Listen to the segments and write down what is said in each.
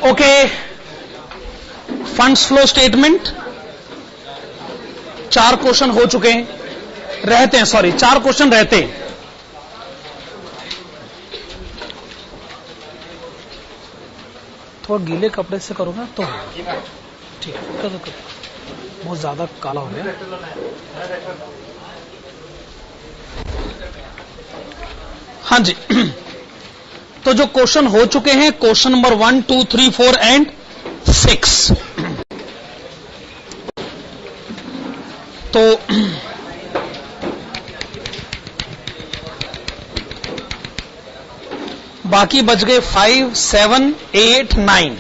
Okay, funds flow statement 4 question हो चुके हैं, रहते हैं, सॉरी 4 क्वेश्चन रहते हैं। थोड़ा गीले कपड़े से करोगे तो ठीक है, करो बहुत ज्यादा काला हो गया। हाँ जी, तो जो क्वेश्चन हो चुके हैं, क्वेश्चन नंबर 1, 2, 3, 4 एंड 6। तो बाकी बच गए 5, 7, 8, 9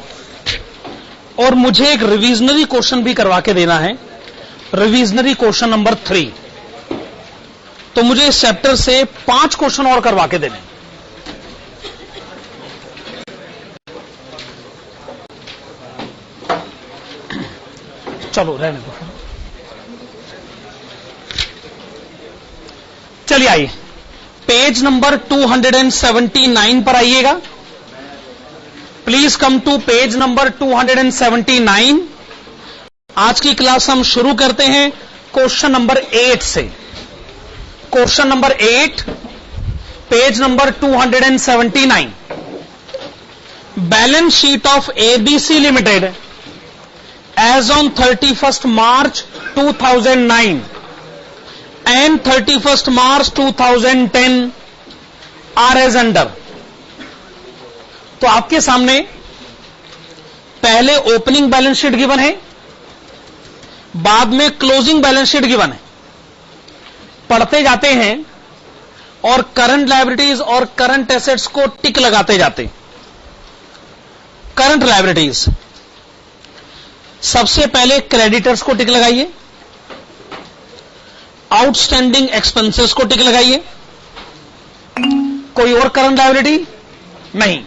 और मुझे एक रिविजनरी क्वेश्चन भी करवा के देना है, रिविजनरी क्वेश्चन नंबर 3। तो मुझे इस चैप्टर से 5 क्वेश्चन और करवा के देने। चलो रहने दो, चलिए आइए पेज नंबर 279 पर आइएगा। Please come to page number 279। आज की क्लास हम शुरू करते हैं क्वेश्चन नंबर 8 से। Question number 8, page number 279। Balance sheet of ABC limited as on 31st March 2009 and 31st March 2010 are as under। तो आपके सामने पहले ओपनिंग बैलेंस शीट गिवन है, बाद में क्लोजिंग बैलेंस शीट गिवन है। पढ़ते जाते हैं और करंट लायबिलिटीज और करंट एसेट्स को टिक लगाते जाते। करंट लायबिलिटीज, सबसे पहले क्रेडिटर्स को टिक लगाइए, आउटस्टैंडिंग एक्सपेंसेस को टिक लगाइए। कोई और करंट लायबिलिटी नहीं,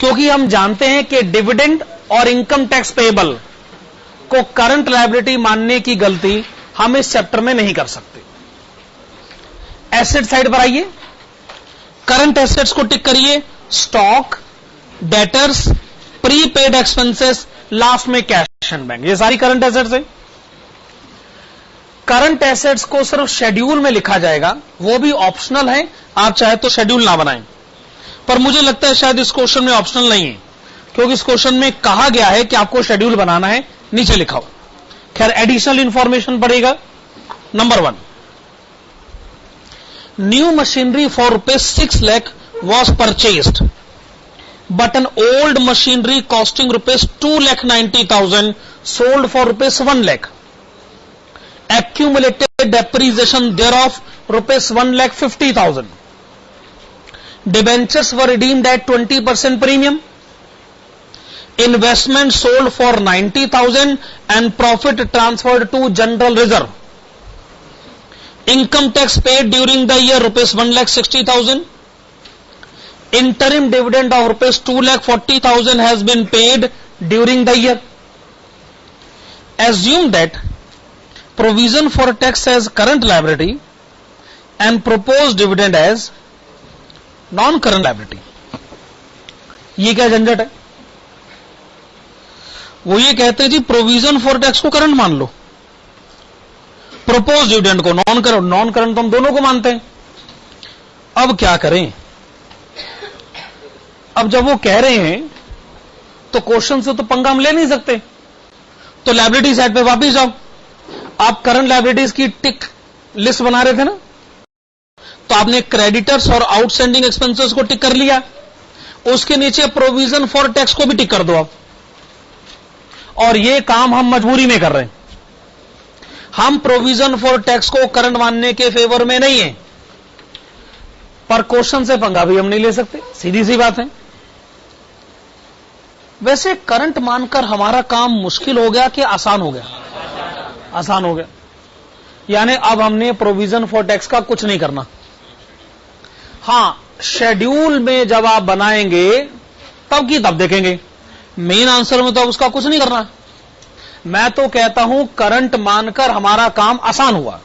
क्योंकि हम जानते हैं कि डिविडेंड और इनकम टैक्स पेएबल को करंट लायबिलिटी मानने की गलती हम इस चैप्टर में नहीं कर सकते। एसेट साइड पर आइए, करंट एसेट्स को टिक करिए, stock, debtors, prepaid expenses, last में कैश एंड बैंक, ये सारी करंट एसेट्स है। करंट एसेट्स को सिर्फ शेड्यूल में लिखा जाएगा, वो भी ऑप्शनल है, आप चाहे तो शेड्यूल ना बनाएं। पर मुझे लगता है शायद इस क्वेश्चन में ऑप्शनल नहीं है, क्योंकि इस क्वेश्चन में कहा गया है कि आपको शेड्यूल बनाना है, नीचे लिखा हो। खैर एडिशनल इंफॉर्मेशन पड़ेगा। Number 1, new machinery for ₹6 lakh was purchased but an old machinery costing ₹2,90,000 sold for ₹1 lakh. Accumulated depreciation thereof ₹1,50,000. Debentures were redeemed at 20% premium. Investment sold for 90,000 and profit transferred to general reserve. Income tax paid during the year ₹1,60,000. Interim dividend of ₹2,40,000 has been paid during the year. Assume that provision for tax as current liability and proposed dividend as non-current liability. ये क्या झंझट है? वो ये कहते हैं जी provision for tax को current मान लो, प्रपोज डिविडेंड को नॉन करंट। नॉन करंट तो हम दोनों को मानते हैं। अब क्या करें? अब जब वो कह रहे हैं तो क्वेश्चन से तो पंगा हम ले नहीं सकते, तो लायबिलिटी साइड पे वापस जाओ। आप करंट लायबिलिटीज की टिक लिस्ट बना रहे थे ना, तो आपने क्रेडिटर्स और आउटस्टैंडिंग एक्सपेंसेस को टिक कर लिया, उसके नीचे प्रोविजन फॉर टैक्स को भी टिक कर दो आप। और ये काम हम मजबूरी में कर रहे हैं, हम प्रोविजन फॉर टैक्स को करंट मानने के फेवर में नहीं है, पर क्वेश्चन से पंगा भी हम नहीं ले सकते, सीधी सी बात है। वैसे करंट मानकर हमारा काम मुश्किल हो गया कि आसान हो गया? आसान हो गया। यानी अब हमने प्रोविजन फॉर टैक्स का कुछ नहीं करना। हां, शेड्यूल में जब आप बनाएंगे तब की तब देखेंगे, मेन आंसर में तो अब उसका कुछ नहीं करना। मैं तो कहता हूं करंट मानकर हमारा काम आसान हुआ,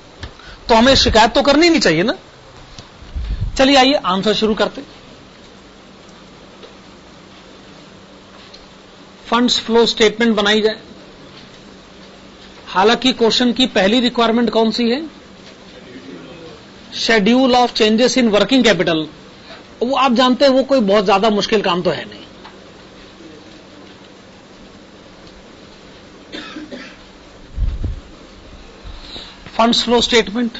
तो हमें शिकायत तो करनी नहीं चाहिए ना। चलिए आइए आंसर शुरू करते। फंड्स फ्लो स्टेटमेंट बनाई जाए। हालांकि क्वेश्चन की पहली रिक्वायरमेंट कौन सी है? Schedule of changes in working capital. वो आप जानते हैं वो कोई बहुत ज्यादा मुश्किल काम तो है नहीं। फंड्स फ्लो स्टेटमेंट,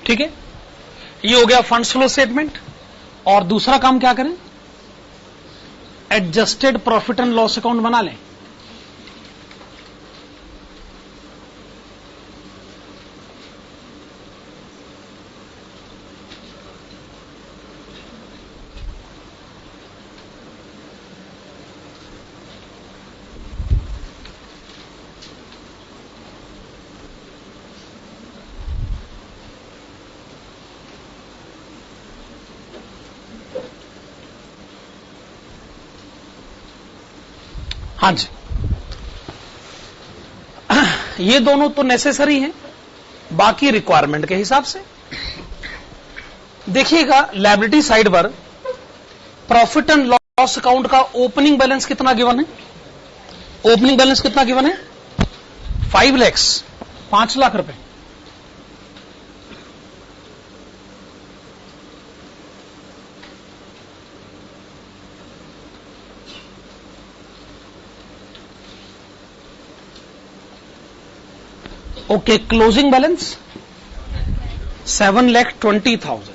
ठीक है, ये हो गया फंड्स फ्लो स्टेटमेंट। और दूसरा काम क्या करें? Adjusted profit and loss account बना लें। हाँ जी, ये दोनों तो नेसेसरी हैं, बाकी रिक्वायरमेंट के हिसाब से। देखिएगा लायबिलिटी साइड पर प्रॉफिट एंड लॉस अकाउंट का ओपनिंग बैलेंस कितना गिवन है? ओपनिंग बैलेंस कितना गिवन है? 5 लाख, 5 लाख रुपए। Okay, closing balance 7,20,000।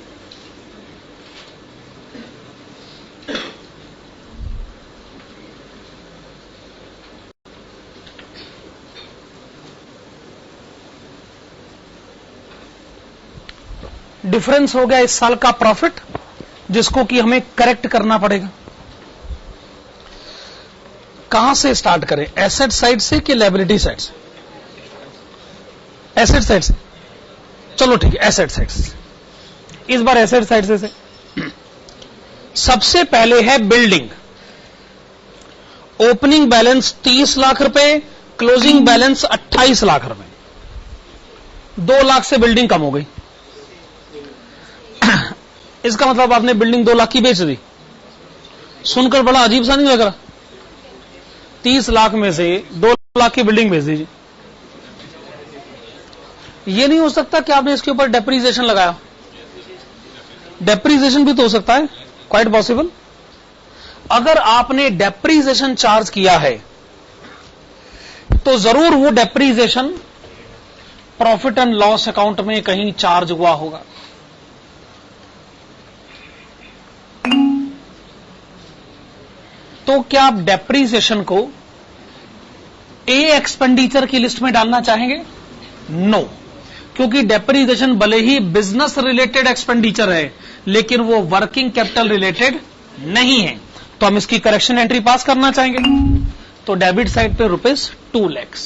डिफरेंस हो गया इस साल का प्रॉफिट, जिसको कि हमें करेक्ट करना पड़ेगा। कहां से स्टार्ट करें, एसेट साइड से कि लायबिलिटी साइड से? एसेट साइड से, चलो ठीक है, एसेट साइड से। इस बार एसेट साइड से सबसे पहले है बिल्डिंग। ओपनिंग बैलेंस 30 लाख रुपए, क्लोजिंग बैलेंस 28 लाख रुपए। 2 लाख से बिल्डिंग कम हो गई। इसका मतलब आपने बिल्डिंग 2 लाख की बेच दी। सुनकर बड़ा अजीब सा नहीं लग रहा? 30 लाख में से 2 लाख की बिल्डिंग बेच दीजिए। ये नहीं हो सकता कि आपने इसके ऊपर डेप्रीसिएशन लगाया? डेप्रीसिएशन भी तो हो सकता है, क्वाइट पॉसिबल। अगर आपने डेप्रीसिएशन चार्ज किया है तो जरूर वो depreciation profit and loss account में कहीं चार्ज हुआ होगा। तो क्या आप डेप्रीसिएशन को ए एक्सपेंडिचर की लिस्ट में डालना चाहेंगे? नो, क्योंकि डेप्रीसिएशन भले ही बिजनेस रिलेटेड एक्सपेंडिचर है, लेकिन वो वर्किंग कैपिटल रिलेटेड नहीं है। तो हम इसकी करेक्शन एंट्री पास करना चाहेंगे। तो डेबिट साइड पे ₹2 लाख।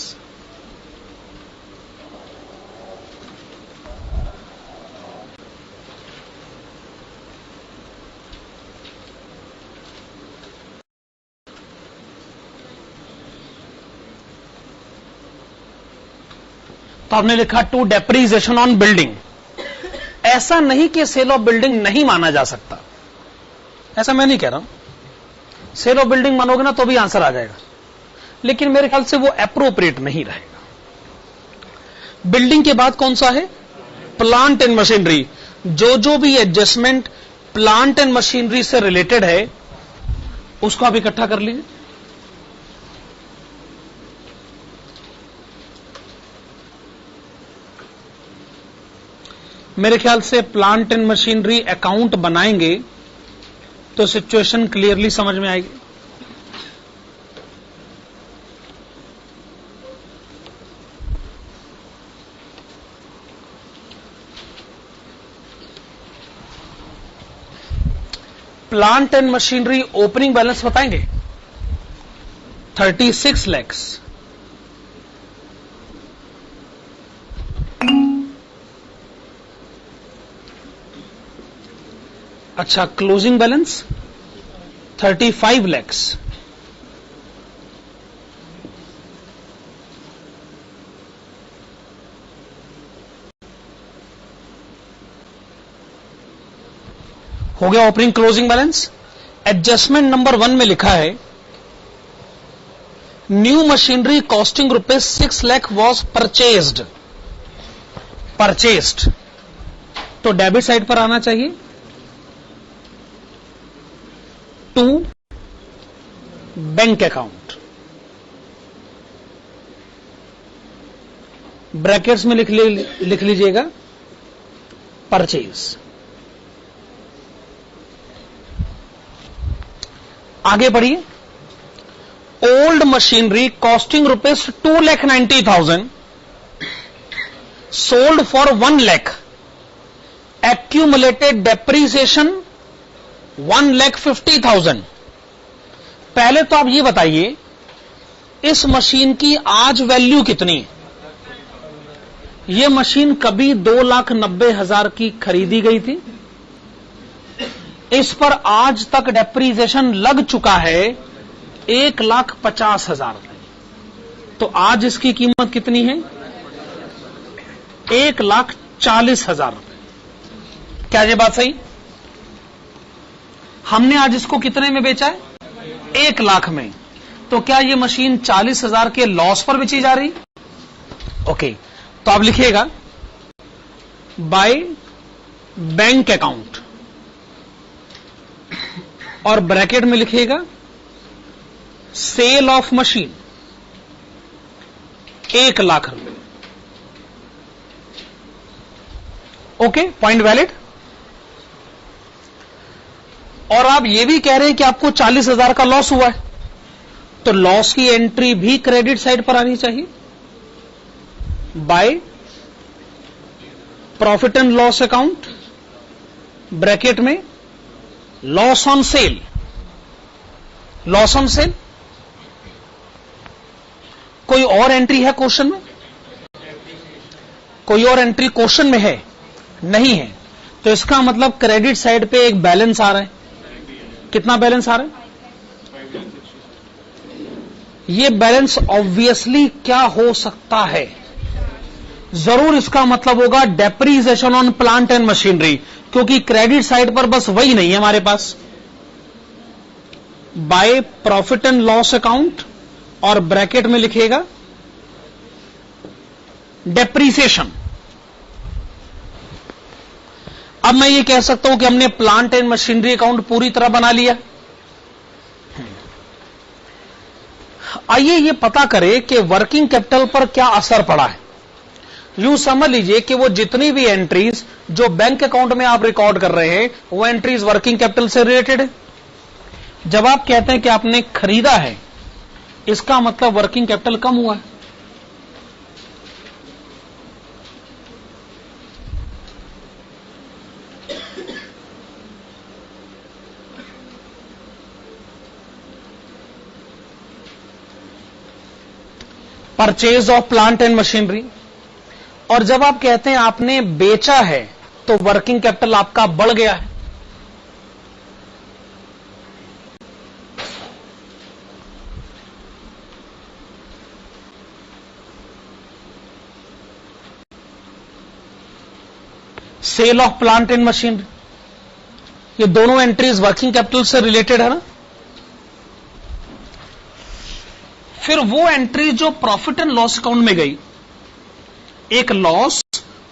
तो हमने लिखा टू डेप्रीसिएशन ऑन बिल्डिंग। ऐसा नहीं कि सेल ऑफ बिल्डिंग नहीं माना जा सकता, ऐसा मैं नहीं कह रहा हूं। सेल ऑफ बिल्डिंग मानोगे ना तो भी आंसर आ जाएगा, लेकिन मेरे ख्याल से वो एप्रोप्रिएट नहीं रहेगा। बिल्डिंग के बाद कौन सा है? Plant and machinery. जो भी एडजस्टमेंट प्लांट एंड मशीनरी से रिलेटेड है उसको आप इकट्ठा कर लीजिए। मेरे ख्याल से प्लांट एंड मशीनरी अकाउंट बनाएंगे तो सिचुएशन क्लियरली समझ में आएगी। Plant and machinery opening balance बताएंगे 36 लाख। अच्छा, क्लोजिंग बैलेंस 35 लाख। हो गया opening closing balance. Adjustment number 1 में लिखा है new machinery costing ₹6 lakh was purchased. तो डेबिट साइड पर आना चाहिए टू बैंक अकाउंट, ब्रैकेट्स में लिख लीजिएगा परचेज। आगे बढ़िए। Old machinery costing ₹2,90,000 sold for 1 lakh, accumulated depreciation 1,50,000। पहले तो आप ये बताइए इस मशीन की आज वैल्यू कितनी है? ये मशीन कभी 2,90,000 की खरीदी गई थी, इस पर आज तक डेप्रीसिएशन लग चुका है 1,50,000। तो आज इसकी कीमत कितनी है? 1,40,000। क्या ये बात सही? हमने आज इसको कितने में बेचा है? 1 लाख में। तो क्या ये मशीन 40,000 के लॉस पर बेची जा रही? ओके, तो आप लिखिएगा बाय बैंक अकाउंट और ब्रैकेट में लिखिएगा सेल ऑफ मशीन 1 लाख रुपए। Okay, point valid. और आप ये भी कह रहे हैं कि आपको 40,000 का लॉस हुआ है, तो लॉस की एंट्री भी क्रेडिट साइड पर आनी चाहिए by profit and loss account, bracket में loss on sale. Loss on sale कोई और एंट्री है क्वेश्चन में? कोई और एंट्री क्वेश्चन में है? नहीं है। तो इसका मतलब क्रेडिट साइड पे एक बैलेंस आ रहा है। कितना बैलेंस आ रहा है? ये बैलेंस ऑब्वियसली क्या हो सकता है? जरूर इसका मतलब होगा depreciation on plant and machinery, क्योंकि क्रेडिट साइड पर बस वही नहीं है हमारे पास। By profit and loss account और ब्रैकेट में लिखेगा डेप्रीसिएशन। अब मैं ये कह सकता हूं कि हमने प्लांट एंड मशीनरी अकाउंट पूरी तरह बना लिया। आइए ये पता करें कि वर्किंग कैपिटल पर क्या असर पड़ा है। यूं समझ लीजिए कि वो जितनी भी एंट्रीज जो बैंक अकाउंट में आप रिकॉर्ड कर रहे हैं वो एंट्रीज वर्किंग कैपिटल से रिलेटेड है। जब आप कहते हैं कि आपने खरीदा है, इसका मतलब वर्किंग कैपिटल कम हुआ है। Purchase of plant and machinery. और जब आप कहते हैं आपने बेचा है, तो वर्किंग कैपिटल आपका बढ़ गया है। Sale of plant and machinery, ये दोनों एंट्रीज वर्किंग कैपिटल से रिलेटेड है ना। फिर वो एंट्री जो प्रॉफिट एंड लॉस अकाउंट में गई, एक लॉस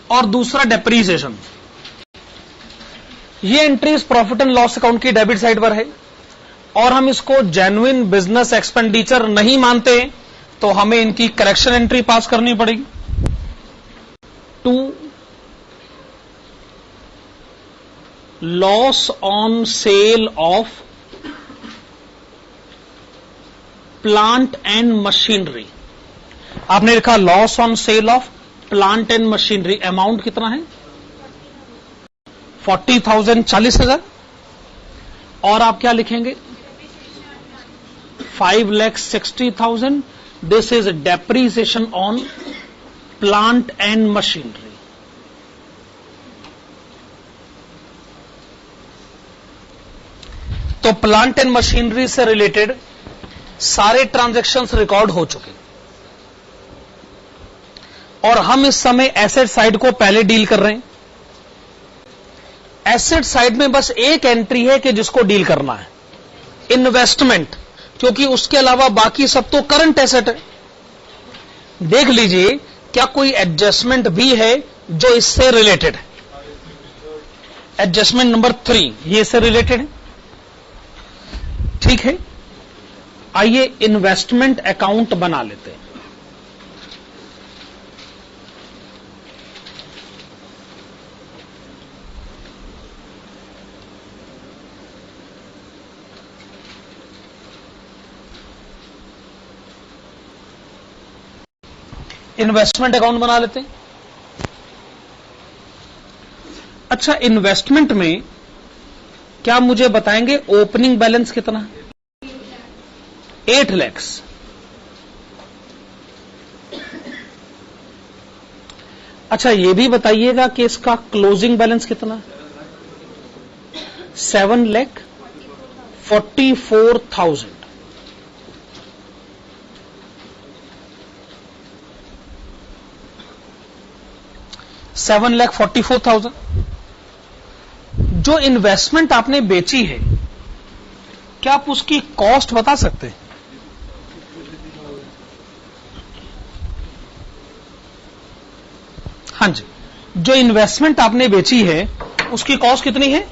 और दूसरा डेप्रीसिएशन, ये entries profit and loss account की डेबिट साइड पर है और हम इसको जेन्युइन बिजनेस एक्सपेंडिचर नहीं मानते, तो हमें इनकी करेक्शन एंट्री पास करनी पड़ेगी। To loss on sale of plant and machinery. आपने लिखा loss on sale of plant and machinery, amount कितना है? 40,000, 40,000। और आप क्या लिखेंगे? 5,60,000. This is depreciation on plant and machinery. तो प्लांट एंड मशीनरी से रिलेटेड सारे ट्रांजैक्शंस रिकॉर्ड हो चुके और हम इस समय एसेट साइड को पहले डील कर रहे हैं. एसेट साइड में बस एक एंट्री है कि जिसको डील करना है, इन्वेस्टमेंट, क्योंकि उसके अलावा बाकी सब तो करंट एसेट है. देख लीजिए क्या कोई एडजस्टमेंट भी है जो इससे रिलेटेड है. एडजस्टमेंट नंबर 3 ये इससे रिलेटेड है. ठीक है, आइए इन्वेस्टमेंट अकाउंट बना लेते हैं. इन्वेस्टमेंट अकाउंट बना लेते हैं. अच्छा, इन्वेस्टमेंट में क्या मुझे बताएंगे ओपनिंग बैलेंस कितना है? 8 लाख. अच्छा, ये भी बताइएगा कि इसका क्लोजिंग बैलेंस कितना है? 7,44,000. $7,44,000. जो इन्वेस्टमेंट आपने बेची है, क्या आप उसकी कॉस्ट बता सकते हैं? हाँ जी, जो इन्वेस्टमेंट आपने बेची है उसकी कॉस्ट कितनी है?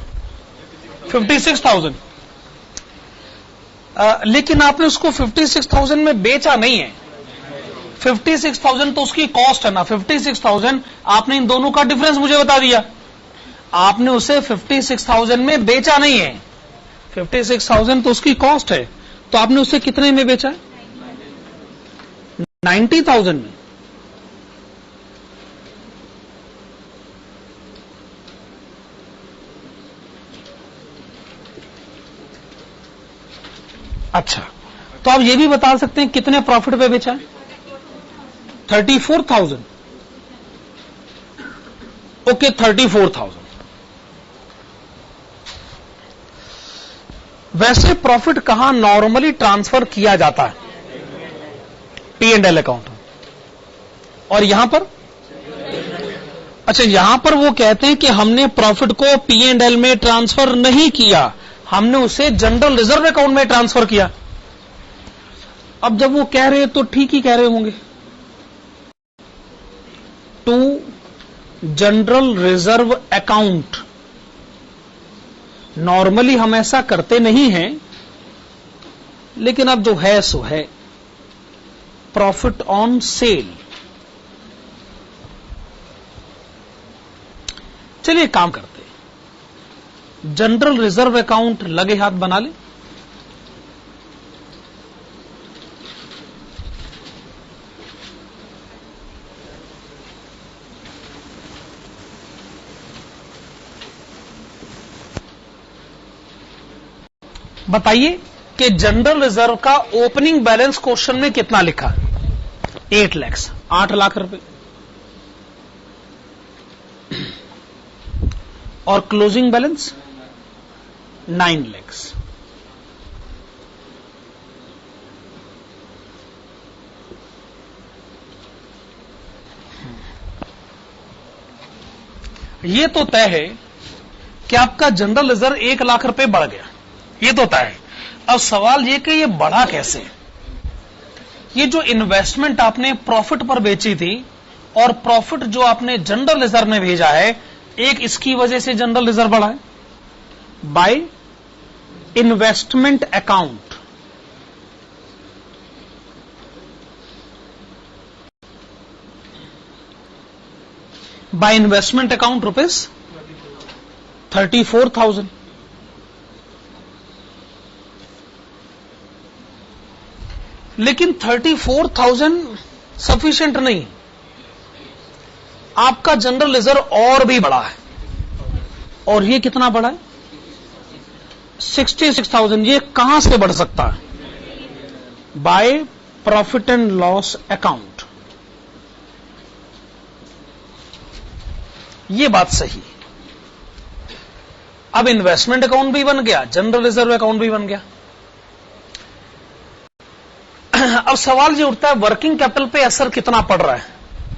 56,000. लेकिन आपने उसको 56,000 में बेचा नहीं है. 56,000 तो उसकी कॉस्ट है ना. 56,000 आपने इन दोनों का डिफरेंस मुझे बता दिया. आपने उसे 56,000 में बेचा नहीं है. 56,000 तो उसकी कॉस्ट है, तो आपने उसे कितने में बेचा है? 90,000 में. अच्छा, तो आप ये भी बता सकते हैं कितने प्रॉफिट पे बेचा है? 34,000. ओके, 34,000. वैसे प्रॉफिट कहां नॉर्मली ट्रांसफर किया जाता है? P&L account. और यहां पर? अच्छा, यहां पर वो कहते हैं कि हमने प्रॉफिट को P&L में ट्रांसफर नहीं किया, हमने उसे जनरल रिजर्व अकाउंट में ट्रांसफर किया. अब जब वो कह रहे हैं तो ठीक ही कह रहे होंगे. To general reserve account. Normally हम ऐसा करते नहीं हैं, लेकिन अब जो है सो है. Profit on cell. चलिए काम करते हैं. जनरल रिजर्व अकाउंट लगे हाथ बना ले. बताइए कि जनरल रिजर्व का ओपनिंग बैलेंस क्वेश्चन में कितना लिखा? 8 लाख. 8 लाख रुपए. और क्लोजिंग बैलेंस 9 लाख. ये तो तय है कि आपका जनरल रिजर्व 1 लाख रुपए बढ़ गया. ये तो तय है. अब सवाल ये कि ये बढ़ा कैसे? ये जो इन्वेस्टमेंट आपने प्रॉफिट पर बेची थी और प्रॉफिट जो आपने जनरल रिजर्व में भेजा है, एक इसकी वजह से जनरल रिजर्व बढ़ा है. By investment account. By investment account rupees 34,000. लेकिन 34,000 सफिशिएंट नहीं. आपका जनरल रिजर्व और भी बड़ा है. और ये कितना बड़ा है? 66,000 ये कहां से बढ़ सकता है? Bye profit and loss account. ये बात सही। अब इन्वेस्टमेंट अकाउंट भी बन गया, जनरल रिजर्व अकाउंट भी बन गया। अब सवाल ये उठता है वर्किंग कैपिटल पे असर कितना पड़ रहा है?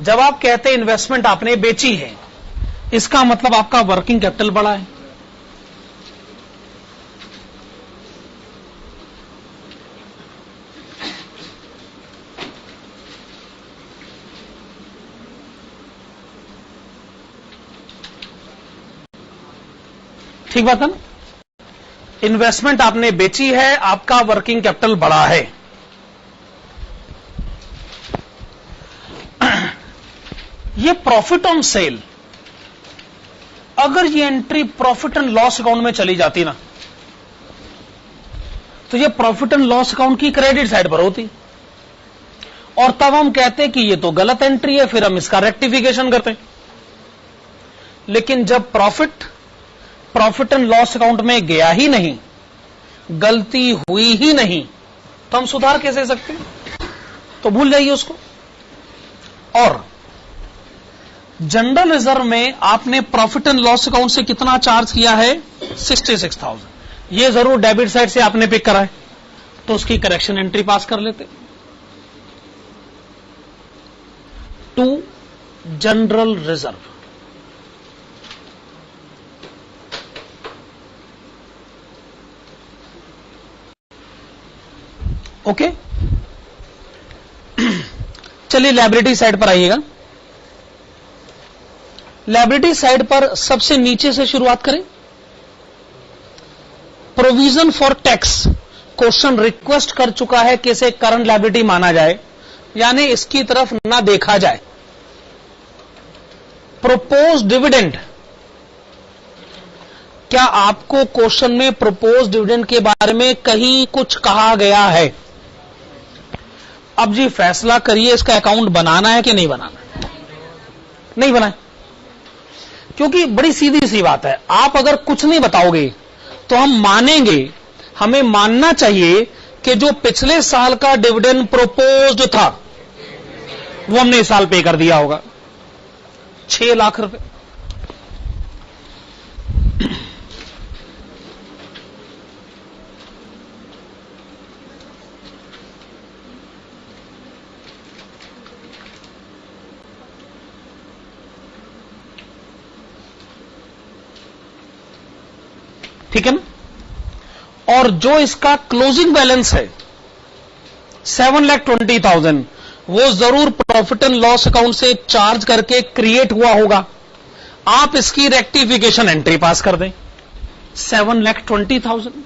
जब आप कहते हैं इन्वेस्टमेंट आपने बेची है, इसका मतलब आपका वर्किंग कैपिटल बढ़ा है। ठीक बात है ना? इन्वेस्टमेंट आपने बेची है, आपका वर्किंग कैपिटल बढ़ा है। ये प्रॉफिट ऑन सेल, अगर ये entry profit and loss account में चली जाती ना, तो ये प्रॉफिट एंड लॉस अकाउंट की क्रेडिट साइड पर होती, और तब हम कहते हैं कि ये तो गलत एंट्री है, फिर हम इसका रेक्टिफिकेशन करते हैं। लेकिन जब प्रॉफिट एंड लॉस अकाउंट में गया ही नहीं, गलती हुई ही नहीं, तो हम सुधार कैसे सकते हैं? तो भूल जाइए उसको। और जनरल रिजर्व में आपने प्रॉफिट एंड लॉस अकाउंट से कितना चार्ज किया है? 66,000। ये जरूर डेबिट साइड से आपने पिक करा है, तो उसकी करेक्शन एंट्री पास कर लेते। To general reserve. ओके, चलिए लायबिलिटी साइड पर आइएगा। लायबिलिटी साइड पर सबसे नीचे से शुरुआत करें। Provision for tax question request कर चुका है कि इसे करंट लायबिलिटी माना जाए, यानी इसकी तरफ ना देखा जाए। प्रोपोज डिविडेंड, क्या आपको क्वेश्चन में प्रोपोज डिविडेंड के बारे में कहीं कुछ कहा गया है? अब जी फैसला करिए, इसका अकाउंट बनाना है कि नहीं बनाना? नहीं बनाए, क्योंकि बड़ी सीधी सी बात है, आप अगर कुछ नहीं बताओगे तो हम मानेंगे, हमें मानना चाहिए कि जो पिछले साल का डिविडेंड प्रोपोज्ड था वो हमने इस साल पे कर दिया होगा, 6 लाख रुपए। ठीक है ना? और जो इसका क्लोजिंग बैलेंस है 7,20,000, वो जरूर प्रॉफिट एंड लॉस अकाउंट से चार्ज करके क्रिएट हुआ होगा। आप इसकी रेक्टिफिकेशन एंट्री पास कर दें, 7,20,000।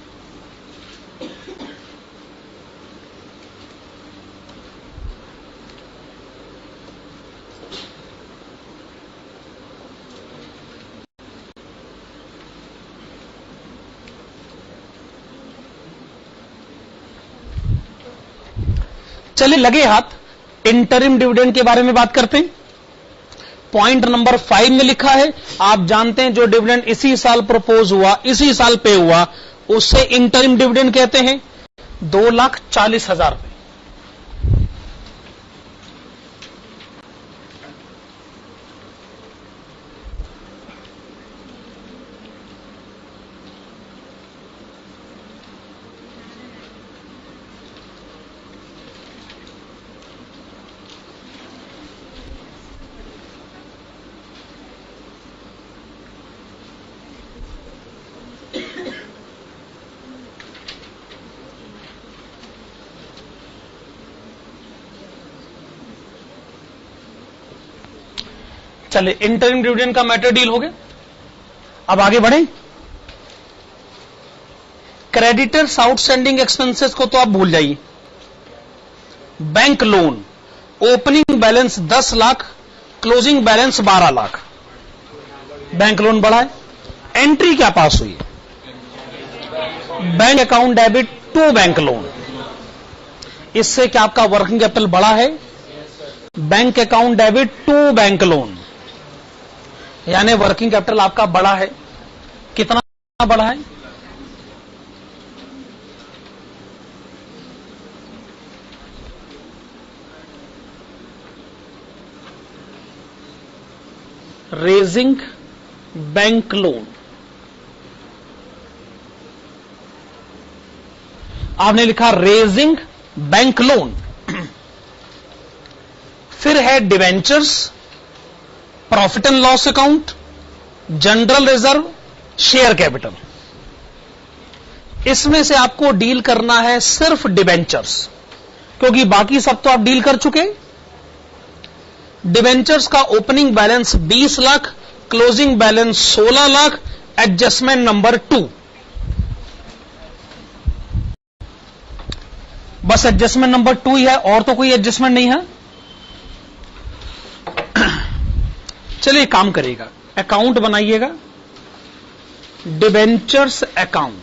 चलिए लगे हाथ इंटरिम डिविडेंड के बारे में बात करते हैं। पॉइंट नंबर 5 में लिखा है, आप जानते हैं जो डिविडेंड इसी साल प्रपोज हुआ, इसी साल पे हुआ, उससे इंटरिम डिविडेंड कहते हैं। 2,40,000 रुपए। चलिए इंटरिम डिविडेंड का मैटर डील हो गया। अब आगे बढ़े। क्रेडिटर्स आउटस्टैंडिंग एक्सपेंसेस को तो आप भूल जाइए। Bank loan, opening balance 10 lakh, closing balance 12 lakh. Bank loan बढ़ा है, एंट्री क्या पास हुई? Bank account debit to bank loan. इससे क्या आपका वर्किंग कैपिटल बढ़ा है? Bank account debit to bank loan, यानी वर्किंग कैपिटल आपका बढ़ा है। कितना बढ़ा है? Raising bank loan. आपने लिखा रेजिंग बैंक लोन। फिर है debentures, profit and loss account, general reserve, share capital. इसमें से आपको डील करना है सिर्फ डिवेंचर्स, क्योंकि बाकी सब तो आप डील कर चुके। डिवेंचर्स का opening balance 20 lakh, closing balance 16 lakh, adjustment number 2। बस एडजस्टमेंट नंबर 2 ही है, और तो कोई एडजस्टमेंट नहीं है। चलिए काम करिएगा, अकाउंट बनाइएगा, डिवेंचर्स अकाउंट।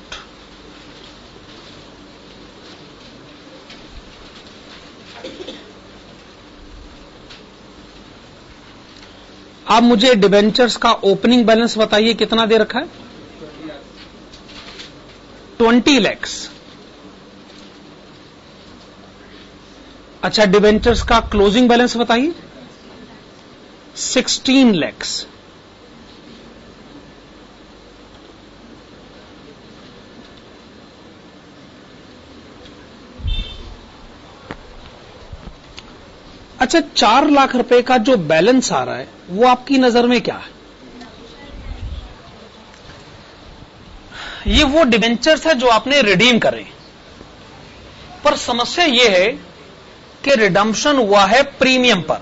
आप मुझे डिवेंचर्स का ओपनिंग बैलेंस बताइए, कितना दे रखा है? 20 लाख। अच्छा, डिवेंचर्स का क्लोजिंग बैलेंस बताइए। 16 लाख। अच्छा, 4 लाख रुपए का जो बैलेंस आ रहा है वो आपकी नजर में क्या है? ये वो डिवेंचर्स है जो आपने रिडीम करे, पर समस्या ये है कि रिडम्पशन हुआ है प्रीमियम पर।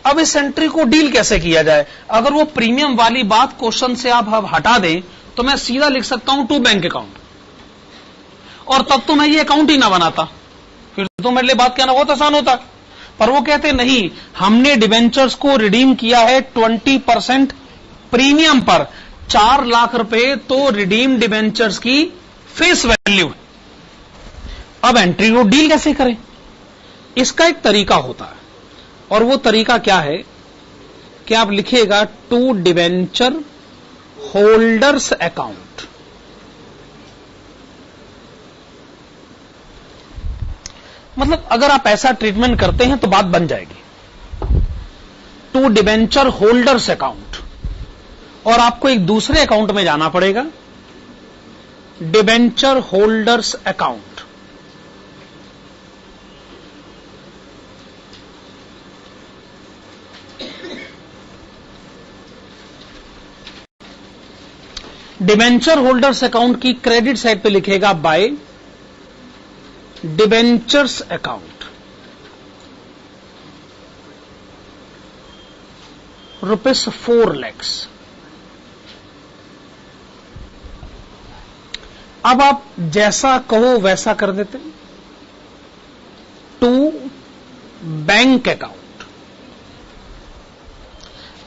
अब इस एंट्री को डील कैसे किया जाए? अगर वो प्रीमियम वाली बात क्वेश्चन से आप हटा दें तो मैं सीधा लिख सकता हूं टू बैंक अकाउंट, और तब तो मैं ये अकाउंट ही ना बनाता, फिर तो मेरे लिए बात कहना बहुत आसान होता। पर वो कहते नहीं, हमने डिवेंचर्स को रिडीम किया है 20% प्रीमियम पर। 4 लाख रुपए तो रिडीम डिवेंचर्स की फेस वैल्यू। अब एंट्री को डील कैसे करें? इसका एक तरीका होता है, और वो तरीका क्या है कि आप लिखिएगा टू डिवेंचर होल्डर्स अकाउंट। मतलब अगर आप ऐसा ट्रीटमेंट करते हैं तो बात बन जाएगी। टू डिवेंचर होल्डर्स अकाउंट, और आपको एक दूसरे अकाउंट में जाना पड़ेगा, debenture holders account. Debenture holders account की क्रेडिट साइड पे लिखेगा बाय डिवेंचर्स अकाउंट, ₹4 लाख। अब आप जैसा कहो वैसा कर देते। To bank account.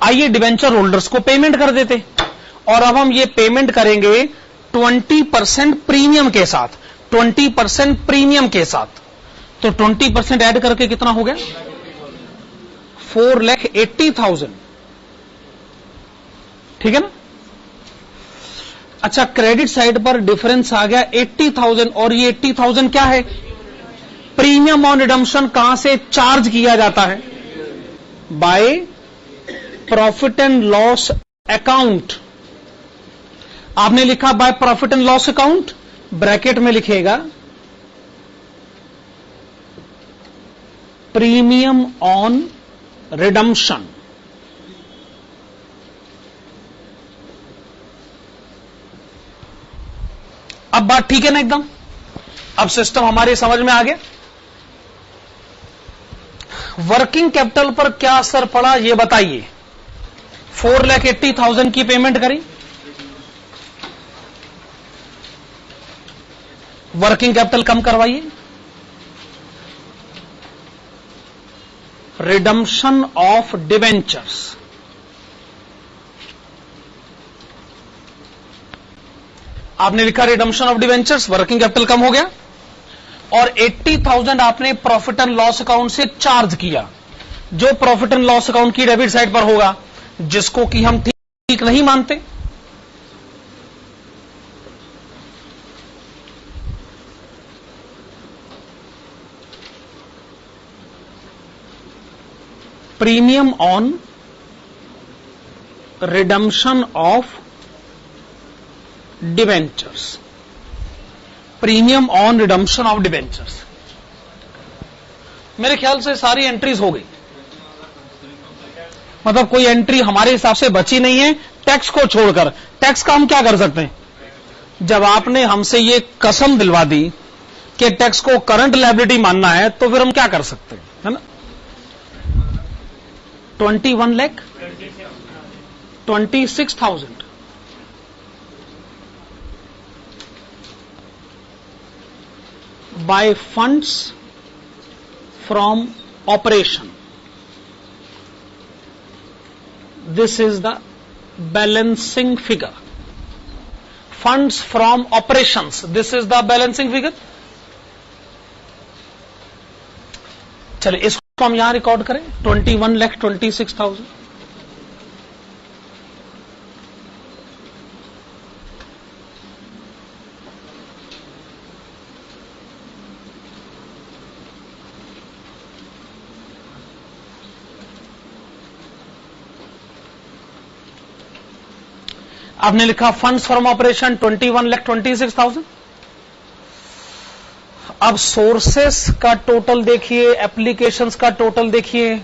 आइए डिवेंचर होल्डर्स को पेमेंट कर देते, और अब हम ये पेमेंट करेंगे 20% प्रीमियम के साथ। 20% प्रीमियम के साथ, तो 20% ऐड करके कितना हो गया? 4,80,000। ठीक है ना? अच्छा, क्रेडिट साइड पर डिफरेंस आ गया 80,000, और ये 80,000 क्या है? प्रीमियम ऑन रिडम्पशन कहां से चार्ज किया जाता है? Bye profit and loss account. आपने लिखा bye profit and loss account, bracket में लिखेगा प्रीमियम ऑन रिडम्पशन। अब बात ठीक है ना एकदम? अब सिस्टम हमारे समझ में आ गया। वर्किंग कैपिटल पर क्या असर पड़ा ये बताइए। 4,80,000 की पेमेंट करी, वर्किंग कैपिटल कम करवाइए। रिडम्पशन ऑफ डिवेंचर्स, आपने लिखा redemption of debentures, working capital कम हो गया, और 80,000 आपने प्रॉफिट एंड लॉस अकाउंट से चार्ज किया, जो प्रॉफिट एंड लॉस अकाउंट की डेबिट साइड पर होगा, जिसको कि हम ठीक नहीं मानते। Premium on redemption of debentures, premium on redemption of debentures. मेरे ख्याल से सारी एंट्रीज हो गई, मतलब कोई एंट्री हमारे हिसाब से बची नहीं है टैक्स को छोड़कर। टैक्स का हम क्या कर सकते हैं? जब आपने हमसे ये कसम दिलवा दी कि टैक्स को करंट लायबिलिटी मानना है, तो फिर हम क्या कर सकते हैं, है ना? 26,000 by funds from operation. This is the balancing figure. Funds from operations. This is the balancing figure. चलिए इसको हम यहां रिकॉर्ड करें, 21,26,000। आपने लिखा फंड्स फ्रॉम ऑपरेशन 21,26,000। अब सोर्सेस का टोटल देखिए, एप्लीकेशंस का टोटल देखिए।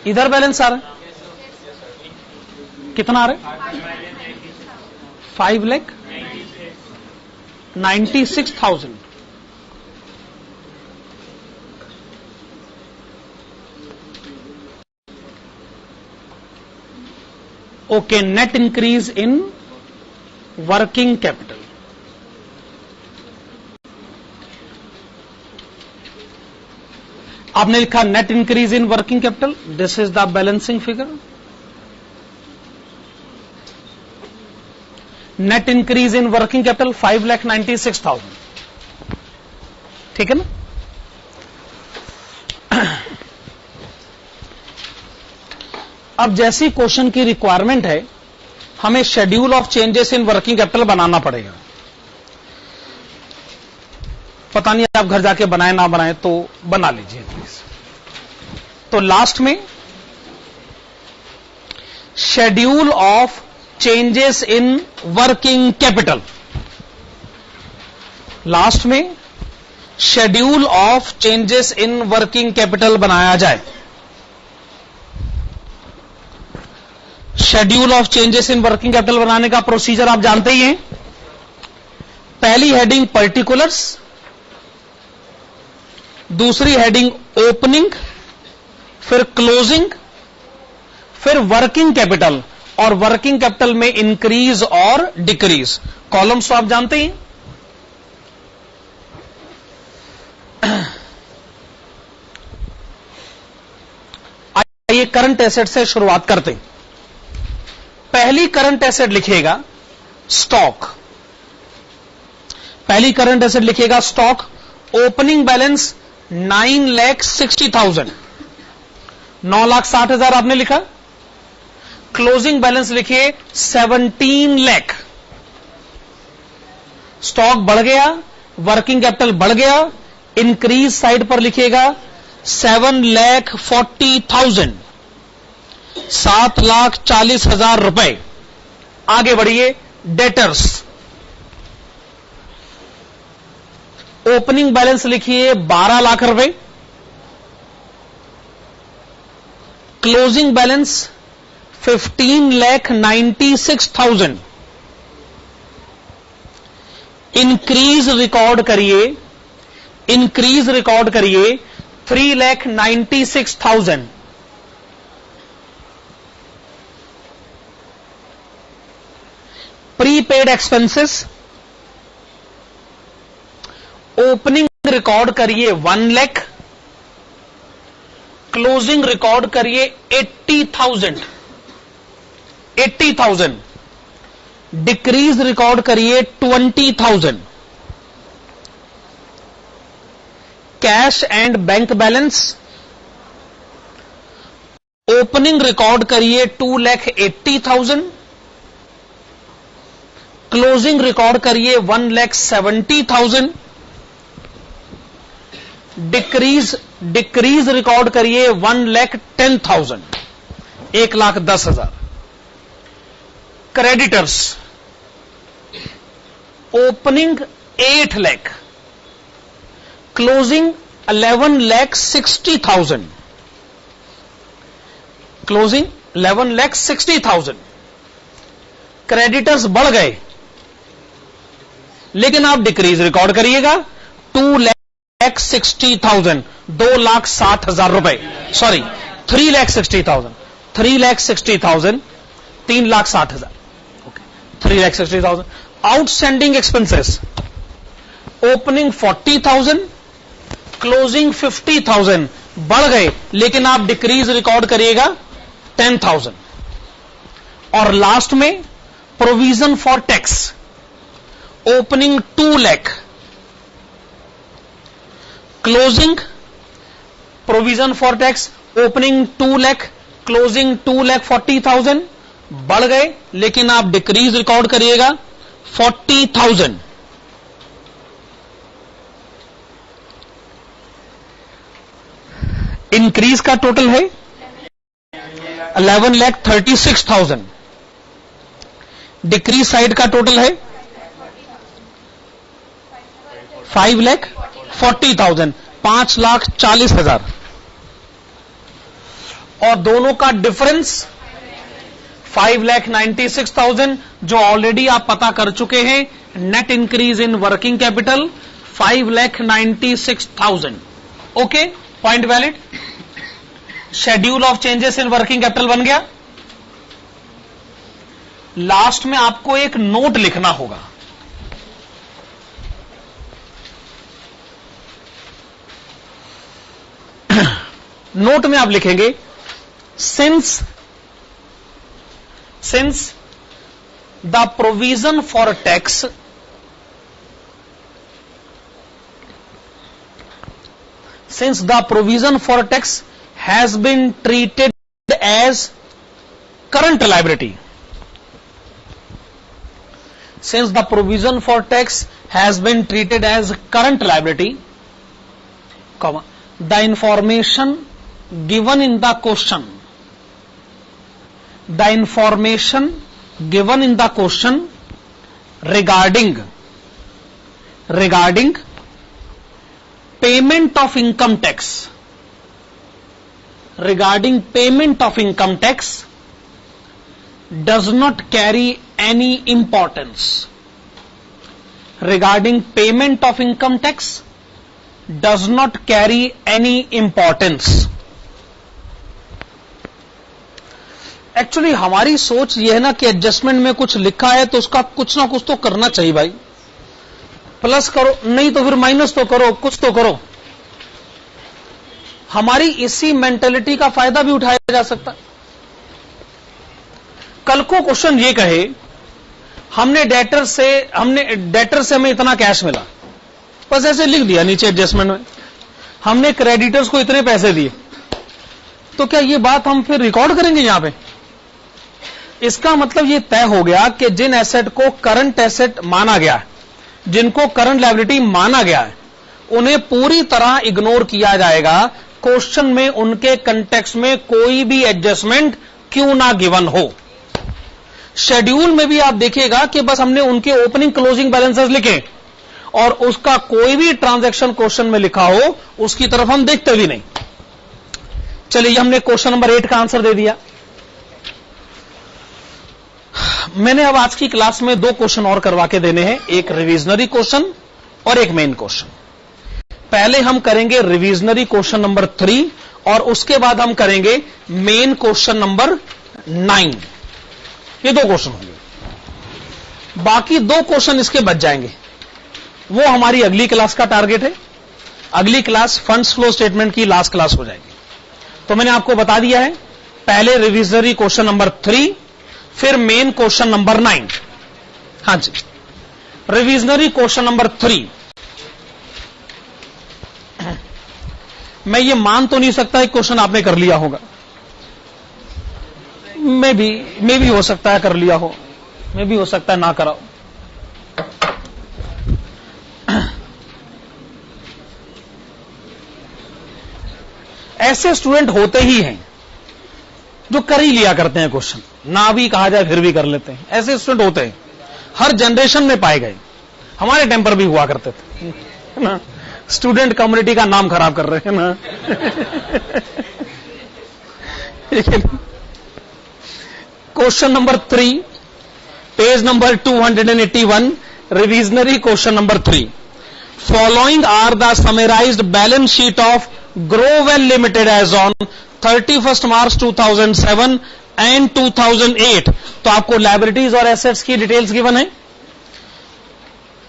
इधर बैलेंस आ रहा है, कितना आ रहा है? 5,96,000। Okay, net increase in working capital. आपने लिखा net increase in working capital, this is the balancing figure. Net increase in working capital 5,96,000, ठीक है ना? अब जैसी क्वेश्चन की रिक्वायरमेंट है, हमें schedule of changes in working capital बनाना पड़ेगा। पता नहीं आप घर जाके बनाए ना बनाए, तो बना लीजिए प्लीज। तो लास्ट में schedule of changes in working capital, last में schedule of changes in working capital बनाया जाए। Schedule of changes in working capital बनाने का प्रोसीजर आप जानते ही हैं। पहली हेडिंग पर्टिकुलर्स, दूसरी हेडिंग ओपनिंग, फिर क्लोजिंग, फिर वर्किंग कैपिटल, और वर्किंग कैपिटल में इंक्रीज और डिक्रीज। कॉलम्स तो आप जानते ही हैं। आइए करंट एसेट से शुरुआत करते हैं। पहली करंट एसेट लिखिएगा स्टॉक। पहली करंट एसेट लिखिएगा स्टॉक। ओपनिंग बैलेंस 9,60,000, 9,60,000 आपने लिखा। क्लोजिंग बैलेंस लिखिए 17 लाख। स्टॉक बढ़ गया, वर्किंग कैपिटल बढ़ गया, इंक्रीज साइड पर लिखिएगा 7,40,000, 7,40,000 रुपए। आगे बढ़िए, डेटर्स। ओपनिंग बैलेंस लिखिए 12 लाख रुपए, क्लोजिंग बैलेंस 15,96,000। इंक्रीज रिकॉर्ड करिए, इंक्रीज रिकॉर्ड करिए 3,96,000। प्रीपेड एक्सपेंसेस, ओपनिंग रिकॉर्ड करिए 1 लाख, क्लोजिंग रिकॉर्ड करिए 80,000, 80,000। डिक्रीज रिकॉर्ड करिए 20,000। Cash and bank balance, opening record करिए 2,80,000, क्लोजिंग रिकॉर्ड करिए 1,70,000। डिक्रीज रिकॉर्ड करिए 1,10,000, 1,10,000। Creditors opening 8 lakh, closing 11,60,000, closing 11,60,000। Creditors बढ़ गए, लेकिन आप डिक्रीज रिकॉर्ड करिएगा 2,60,000, 2,60,000 रुपए, sorry 3,60,000, 3,60,000, 3,60,000, 3,60,000। Outstanding expenses opening 40,000, closing 50,000, बढ़ गए, लेकिन आप डिक्रीज रिकॉर्ड करिएगा 10,000। और लास्ट में provision for tax opening 2 lakh, closing provision for tax opening 2 lakh, closing 2,40,000, बढ़ गए, लेकिन आप डिक्रीज रिकॉर्ड करिएगा 40,000। इंक्रीज का टोटल है 11,36,000, डिक्रीज साइड का टोटल है 5,40,000, 5,40,000, और दोनों का डिफरेंस 5,96,000, जो ऑलरेडी आप पता कर चुके हैं। Net increase in working capital 5,96,000। Okay, point valid. Schedule of changes in working capital बन गया। लास्ट में आपको एक नोट लिखना होगा। नोट में आप लिखेंगे since the provision for tax has been treated as current liability, since the provision for tax has been treated as current liability, comma, the information given in the question, regarding payment of income tax, does not carry any importance. Regarding payment of income tax does not carry any importance. Actually हमारी सोच यह है ना कि adjustment में कुछ लिखा है तो उसका कुछ ना कुछ तो करना चाहिए भाई। प्लस करो, नहीं तो फिर माइनस तो करो, कुछ तो करो। हमारी इसी मेंटेलिटी का फायदा भी उठाया जा सकता। कल को क्वेश्चन ये कहे हमने डेटर से हमें इतना कैश मिला, बस ऐसे लिख दिया नीचे एडजस्टमेंट में, हमने क्रेडिटर्स को इतने पैसे दिए, तो क्या ये बात हम फिर रिकॉर्ड करेंगे यहां पे? इसका मतलब ये तय हो गया कि जिन एसेट को करंट एसेट माना गया है, जिनको करंट लायबिलिटी माना गया है, उन्हें पूरी तरह इग्नोर किया जाएगा। क्वेश्चन में उनके कंटेक्स्ट में कोई भी एडजस्टमेंट क्यों ना गिवन हो। शेड्यूल में भी आप देखिएगा कि बस हमने उनके ओपनिंग क्लोजिंग बैलेंसेस लिखे और उसका कोई भी ट्रांजैक्शन क्वेश्चन में लिखा हो उसकी तरफ हम देखते भी नहीं। चलिए, हमने क्वेश्चन नंबर 8 का आंसर दे दिया। मैंने अब आज की क्लास में 2 क्वेश्चन और करवा के देने हैं, एक रिविजनरी क्वेश्चन और एक मेन क्वेश्चन। पहले हम करेंगे रिविजनरी क्वेश्चन नंबर 3 और उसके बाद हम करेंगे मेन क्वेश्चन नंबर 9। ये 2 क्वेश्चन होंगे, बाकी 2 क्वेश्चन इसके बच जाएंगे। वो हमारी अगली क्लास का टारगेट है। अगली क्लास फंड्स फ्लो स्टेटमेंट की लास्ट क्लास हो जाएगी। तो मैंने आपको बता दिया है, पहले रिविजनरी क्वेश्चन नंबर 3, फिर मेन क्वेश्चन नंबर 9। हां जी, रिविजनरी क्वेश्चन नंबर 3। मैं ये मान तो नहीं सकता एक क्वेश्चन आपने कर लिया होगा, मे भी हो सकता है कर लिया हो, मे भी हो सकता है ना कराओ। ऐसे स्टूडेंट होते ही हैं जो कर ही लिया करते हैं क्वेश्चन, ना भी कहा जाए फिर भी कर लेते हैं। ऐसे स्टूडेंट होते हैं, हर जनरेशन में पाए गए। हमारे टाइम पर भी हुआ करते थे, है ना। स्टूडेंट कम्युनिटी का नाम खराब कर रहे हैं ना। Question number 3, page number 281, revisionary question number 3। Following are the summarized balance sheet of Growell Limited as on 31st March 2007 and 2008। तो आपको लायबिलिटीज और एसेट्स की डिटेल्स गिवन है।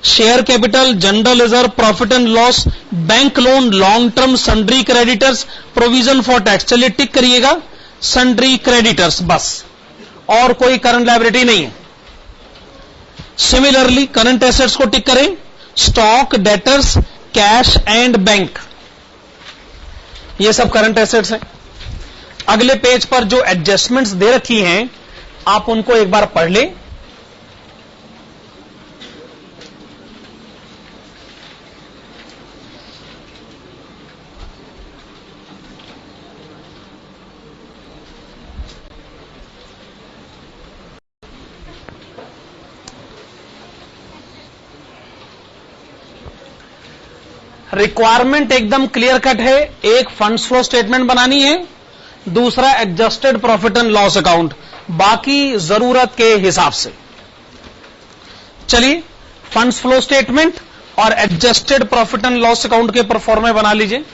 Share capital, general reserve, profit and loss, bank loan, long term, sundry creditors, provision for tax. चलिए टिक करिएगा sundry creditors बस, और कोई करंट लायबिलिटी नहीं है। सिमिलरली करंट एसेट्स को टिक करें, stock, debtors, cash and bank, ये सब करंट एसेट्स हैं। अगले पेज पर जो एडजस्टमेंट्स दे रखी हैं आप उनको एक बार पढ़ लें। रिक्वायरमेंट एकदम क्लियर कट है। एक फंड्स फ्लो स्टेटमेंट बनानी है, दूसरा adjusted profit and loss account, बाकी जरूरत के हिसाब से। चलिए फंड्स फ्लो स्टेटमेंट और adjusted profit and loss account के परफॉर्मे बना लीजिए।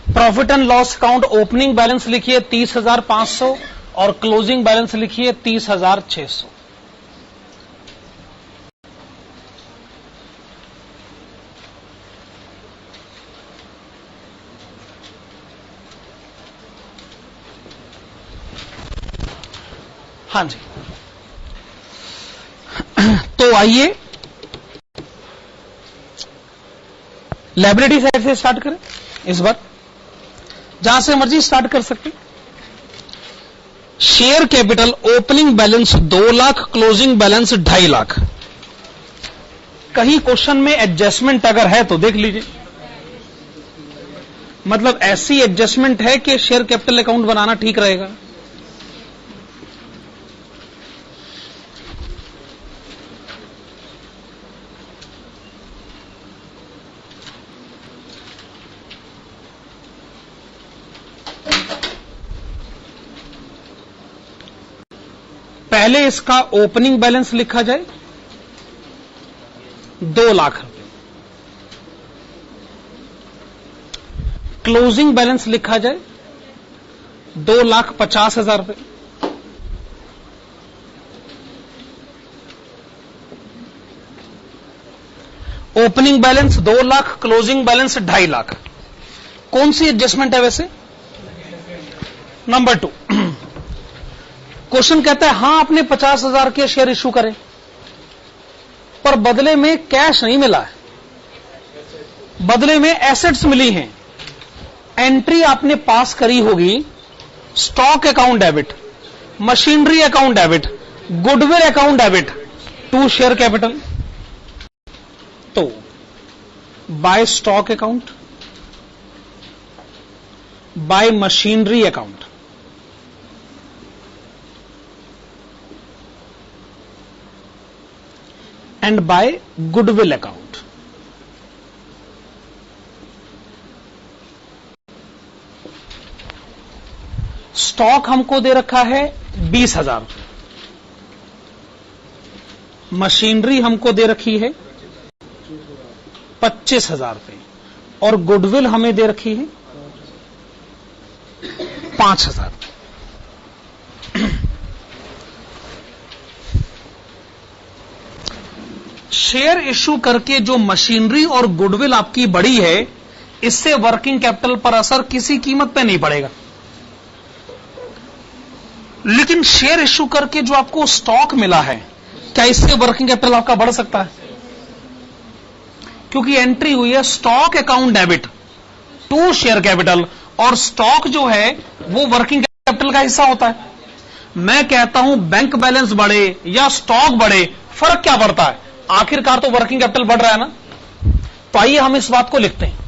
Profit and loss account opening balance लिखिए 30,500 और क्लोजिंग बैलेंस लिखिए 30,600। हाँ जी, तो आइए लायबिलिटी साइड से स्टार्ट करें। इस बार जहां से मर्जी स्टार्ट कर सकते। Share capital opening balance 2 lakh, closing balance 2.5 lakh. कहीं क्वेश्चन में एडजस्टमेंट अगर है तो देख लीजिए, मतलब ऐसी एडजस्टमेंट है कि शेयर कैपिटल अकाउंट बनाना ठीक रहेगा। पहले इसका ओपनिंग बैलेंस लिखा जाए 2 लाख रुपए, क्लोजिंग बैलेंस लिखा जाए 2,50,000 रुपए, opening balance 2 lakh, closing balance 2.5 lakh. कौन सी एडजस्टमेंट है वैसे? नंबर 2। क्वेश्चन कहता है हां आपने 50,000 के शेयर इश्यू करे पर बदले में कैश नहीं मिला है, बदले में एसेट्स मिली हैं। एंट्री आपने पास करी होगी stock account debit, machinery account debit, goodwill account debit to share capital. तो by stock account, by machinery account, and by goodwill account. Stock हमको दे रखा है 20,000 रुपए, मशीनरी हमको दे रखी है 25,000 रुपए, और गुडविल हमें दे रखी है 5,000। शेयर इश्यू करके जो मशीनरी और गुडविल आपकी बढ़ी है, इससे वर्किंग कैपिटल पर असर किसी कीमत पे नहीं पड़ेगा। लेकिन शेयर इश्यू करके जो आपको स्टॉक मिला है, क्या इससे वर्किंग कैपिटल आपका बढ़ सकता है? क्योंकि एंट्री हुई है stock account debit to share capital, और स्टॉक जो है वो वर्किंग कैपिटल का हिस्सा होता है। मैं कहता हूं बैंक बैलेंस बढ़े या स्टॉक बढ़े, फर्क क्या पड़ता है? आखिरकार तो वर्किंग कैपिटल बढ़ रहा है ना। तो आइए हम इस बात को लिखते हैं।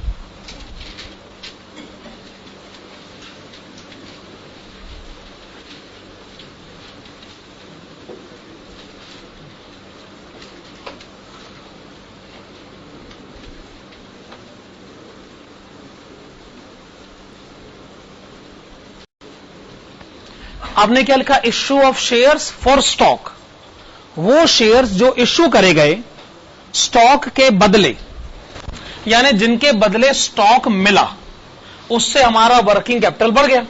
आपने क्या लिखा? Issue of shares for stock. वो शेयर्स जो इश्यू करे गए स्टॉक के बदले, यानी जिनके बदले स्टॉक मिला, उससे हमारा वर्किंग कैपिटल बढ़ गया।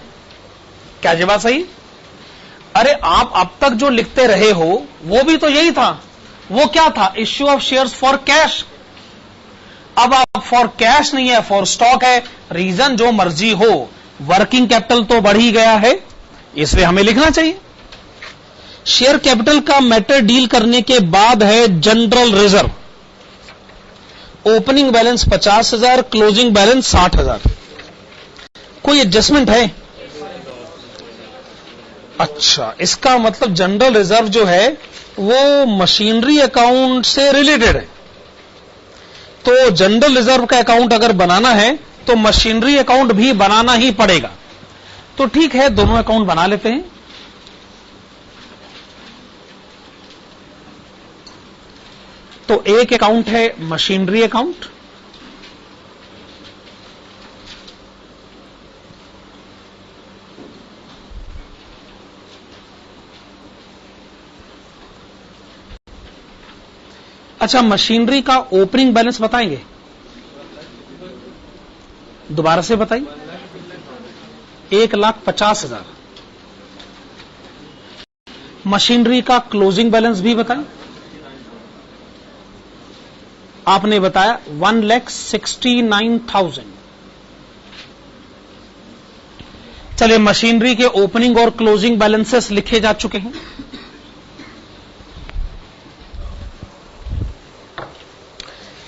क्या ये बात सही? अरे आप अब तक जो लिखते रहे हो वो भी तो यही था। वो क्या था? Issue of shares for cash. अब आप फॉर कैश नहीं है, फॉर स्टॉक है। रीजन जो मर्जी हो, वर्किंग कैपिटल तो बढ़ ही गया है, इसलिए हमें लिखना चाहिए। शेयर कैपिटल का मैटर डील करने के बाद है general reserve. Opening balance 50,000, closing balance 60,000। कोई एडजस्टमेंट है? अच्छा, इसका मतलब जनरल रिजर्व जो है वो मशीनरी अकाउंट से रिलेटेड है। तो जनरल रिजर्व का अकाउंट अगर बनाना है तो मशीनरी अकाउंट भी बनाना ही पड़ेगा। तो ठीक है, दोनों अकाउंट बना लेते हैं। तो एक अकाउंट है मशीनरी अकाउंट, अच्छा मशीनरी का ओपनिंग बैलेंस बताएंगे? दोबारा से बताइए। 1,50,000। मशीनरी का क्लोजिंग बैलेंस भी बताएं। आपने बताया 1,69,000। चलिए, मशीनरी के ओपनिंग और क्लोजिंग बैलेंसेस लिखे जा चुके हैं।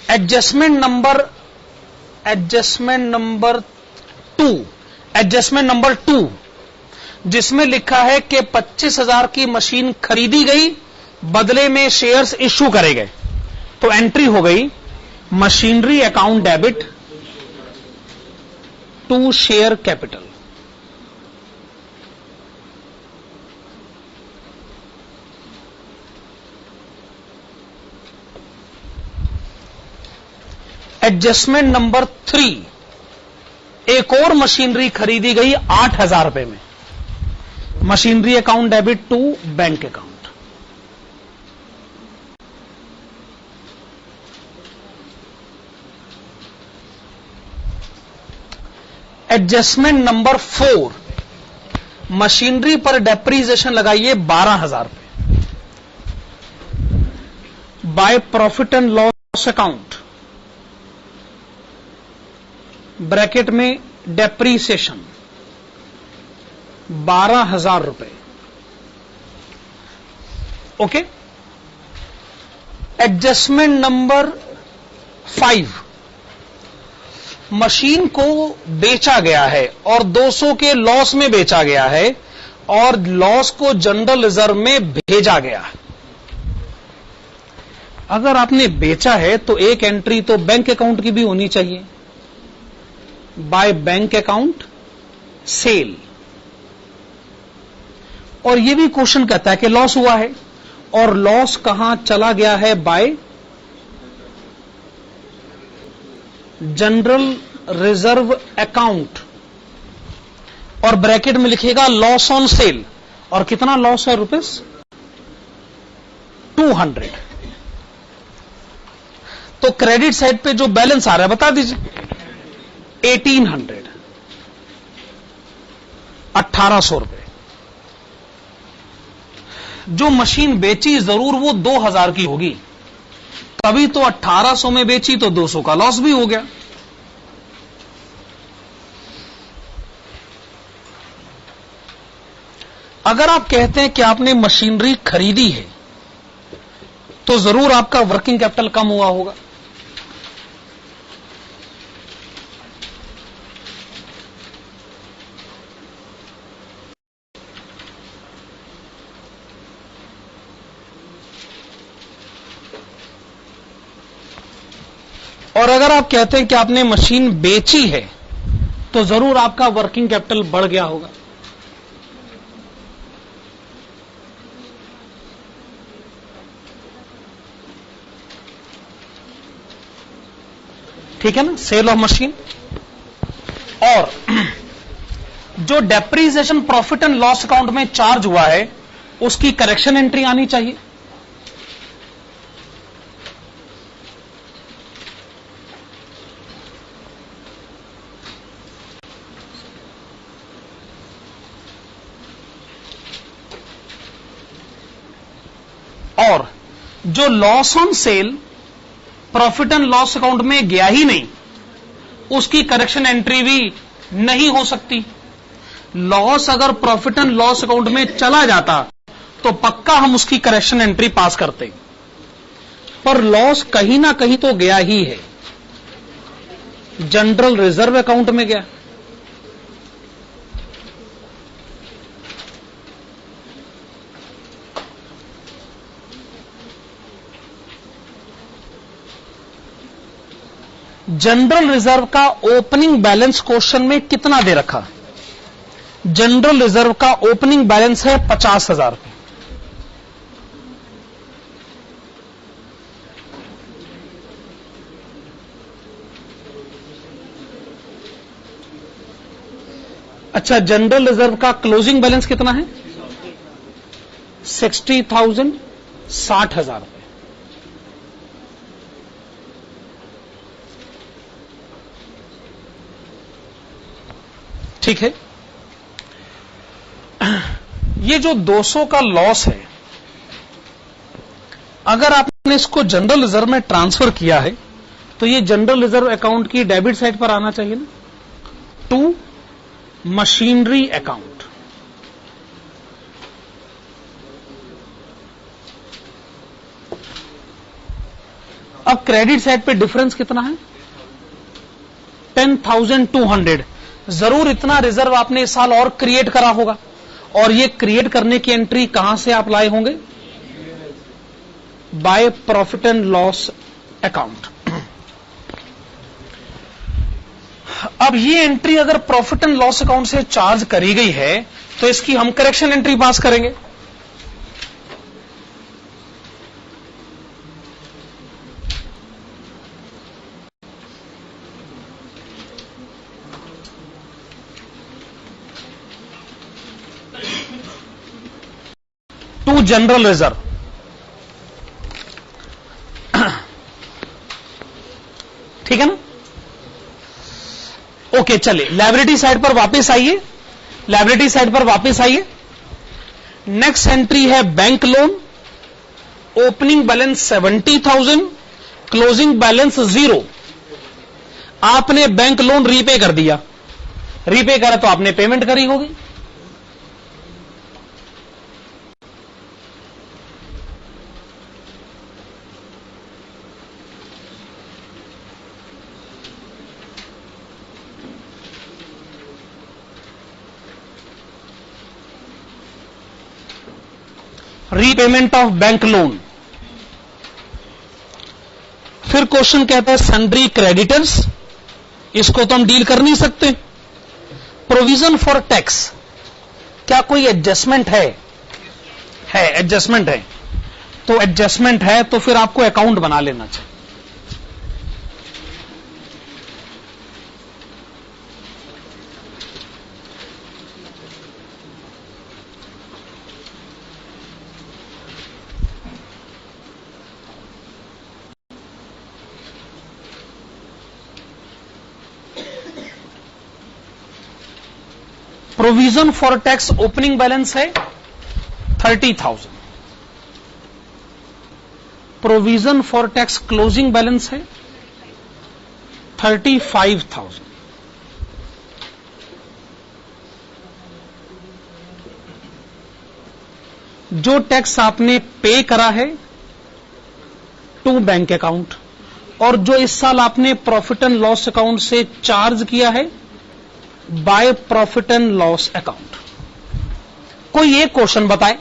एडजस्टमेंट नंबर 2 जिसमें लिखा है कि 25,000 की मशीन खरीदी गई, बदले में शेयर्स इश्यू करे गए। तो एंट्री हो गई machinery account debit to share capital. Adjustment number 3, एक और मशीनरी खरीदी गई 8,000 रुपए में। Machinery account debit to bank account. Adjustment number 4, machinery पर डेप्रीसिएशन लगाइए 12,000 रुपए। By profit and loss account, bracket में डेप्रीसिएशन 12,000 रुपए। ओके। एडजस्टमेंट नंबर 5, मशीन को बेचा गया है और 200 के लॉस में बेचा गया है और लॉस को जनरल रिजर्व में भेजा गया है। अगर आपने बेचा है तो एक एंट्री तो बैंक अकाउंट की भी होनी चाहिए, बाय बैंक अकाउंट सेल। और यह भी क्वेश्चन कहता है कि लॉस हुआ है और लॉस कहां चला गया है? बाय जनरल रिजर्व अकाउंट, और ब्रैकेट में लिखेगा लॉस ऑन सेल। और कितना लॉस है? ₹200। तो क्रेडिट साइड पे जो बैलेंस आ रहा है बता दीजिए। 1800, 1800 रुपए। जो मशीन बेची जरूर वो 2000 की होगी, तभी तो 1800 में बेची, तो 200 का लॉस भी हो गया। अगर आप कहते हैं कि आपने मशीनरी खरीदी है तो जरूर आपका वर्किंग कैपिटल कम हुआ होगा। और अगर आप कहते हैं कि आपने मशीन बेची है तो जरूर आपका वर्किंग कैपिटल बढ़ गया होगा। ठीक है ना, सेल ऑफ मशीन। और जो depreciation profit and loss account में चार्ज हुआ है उसकी करेक्शन एंट्री आनी चाहिए। और जो loss on sale profit and loss account में गया ही नहीं, उसकी करेक्शन एंट्री भी नहीं हो सकती। लॉस अगर प्रॉफिट एंड लॉस अकाउंट में चला जाता तो पक्का हम उसकी करेक्शन एंट्री पास करते, पर लॉस कहीं ना कहीं तो गया ही है, जनरल रिजर्व अकाउंट में गया। जनरल रिजर्व का ओपनिंग बैलेंस क्वेश्चन में कितना दे रखा? जनरल रिजर्व का ओपनिंग बैलेंस है 50,000। अच्छा, जनरल रिजर्व का क्लोजिंग बैलेंस कितना है? 60,000, 60,000। ठीक है। ये जो 200 का लॉस है, अगर आपने इसको जनरल रिजर्व में ट्रांसफर किया है तो ये जनरल रिजर्व अकाउंट की डेबिट साइड पर आना चाहिए ना, टू मशीनरी अकाउंट। अब क्रेडिट साइड पे डिफरेंस कितना है? 10,200। जरूर इतना रिजर्व आपने इस साल और क्रिएट करा होगा, और ये क्रिएट करने की एंट्री कहां से आप लाए होंगे? Bye profit and loss account. अब ये एंट्री अगर प्रॉफिट एंड लॉस अकाउंट से चार्ज करी गई है तो इसकी हम करेक्शन एंट्री पास करेंगे। To general reserve. ठीक है ना? ओके, चलिए लायबिलिटी साइड पर वापस आइए। लायबिलिटी साइड पर वापस आइए। नेक्स्ट एंट्री है bank loan. Opening balance 70,000, closing balance 0। आपने बैंक लोन रीपे कर दिया। रीपे करा तो आपने पेमेंट करी होगी। Repayment of bank loan. फिर क्वेश्चन कहता है सन्ड्री क्रेडिटर्स। इसको तो हम डील कर नहीं सकते। प्रोविजन फॉर टैक्स, क्या कोई एडजस्टमेंट है? एडजस्टमेंट है। तो एडजस्टमेंट है तो फिर आपको अकाउंट बना लेना चाहिए। Provision for tax opening balance है 30,000, provision for tax closing balance है 35,000। जो टैक्स आपने पे करा है टू बैंक अकाउंट और जो इस साल आपने प्रॉफिट एंड लॉस अकाउंट से चार्ज किया है bye profit and loss account. कोई एक क्वेश्चन बताए।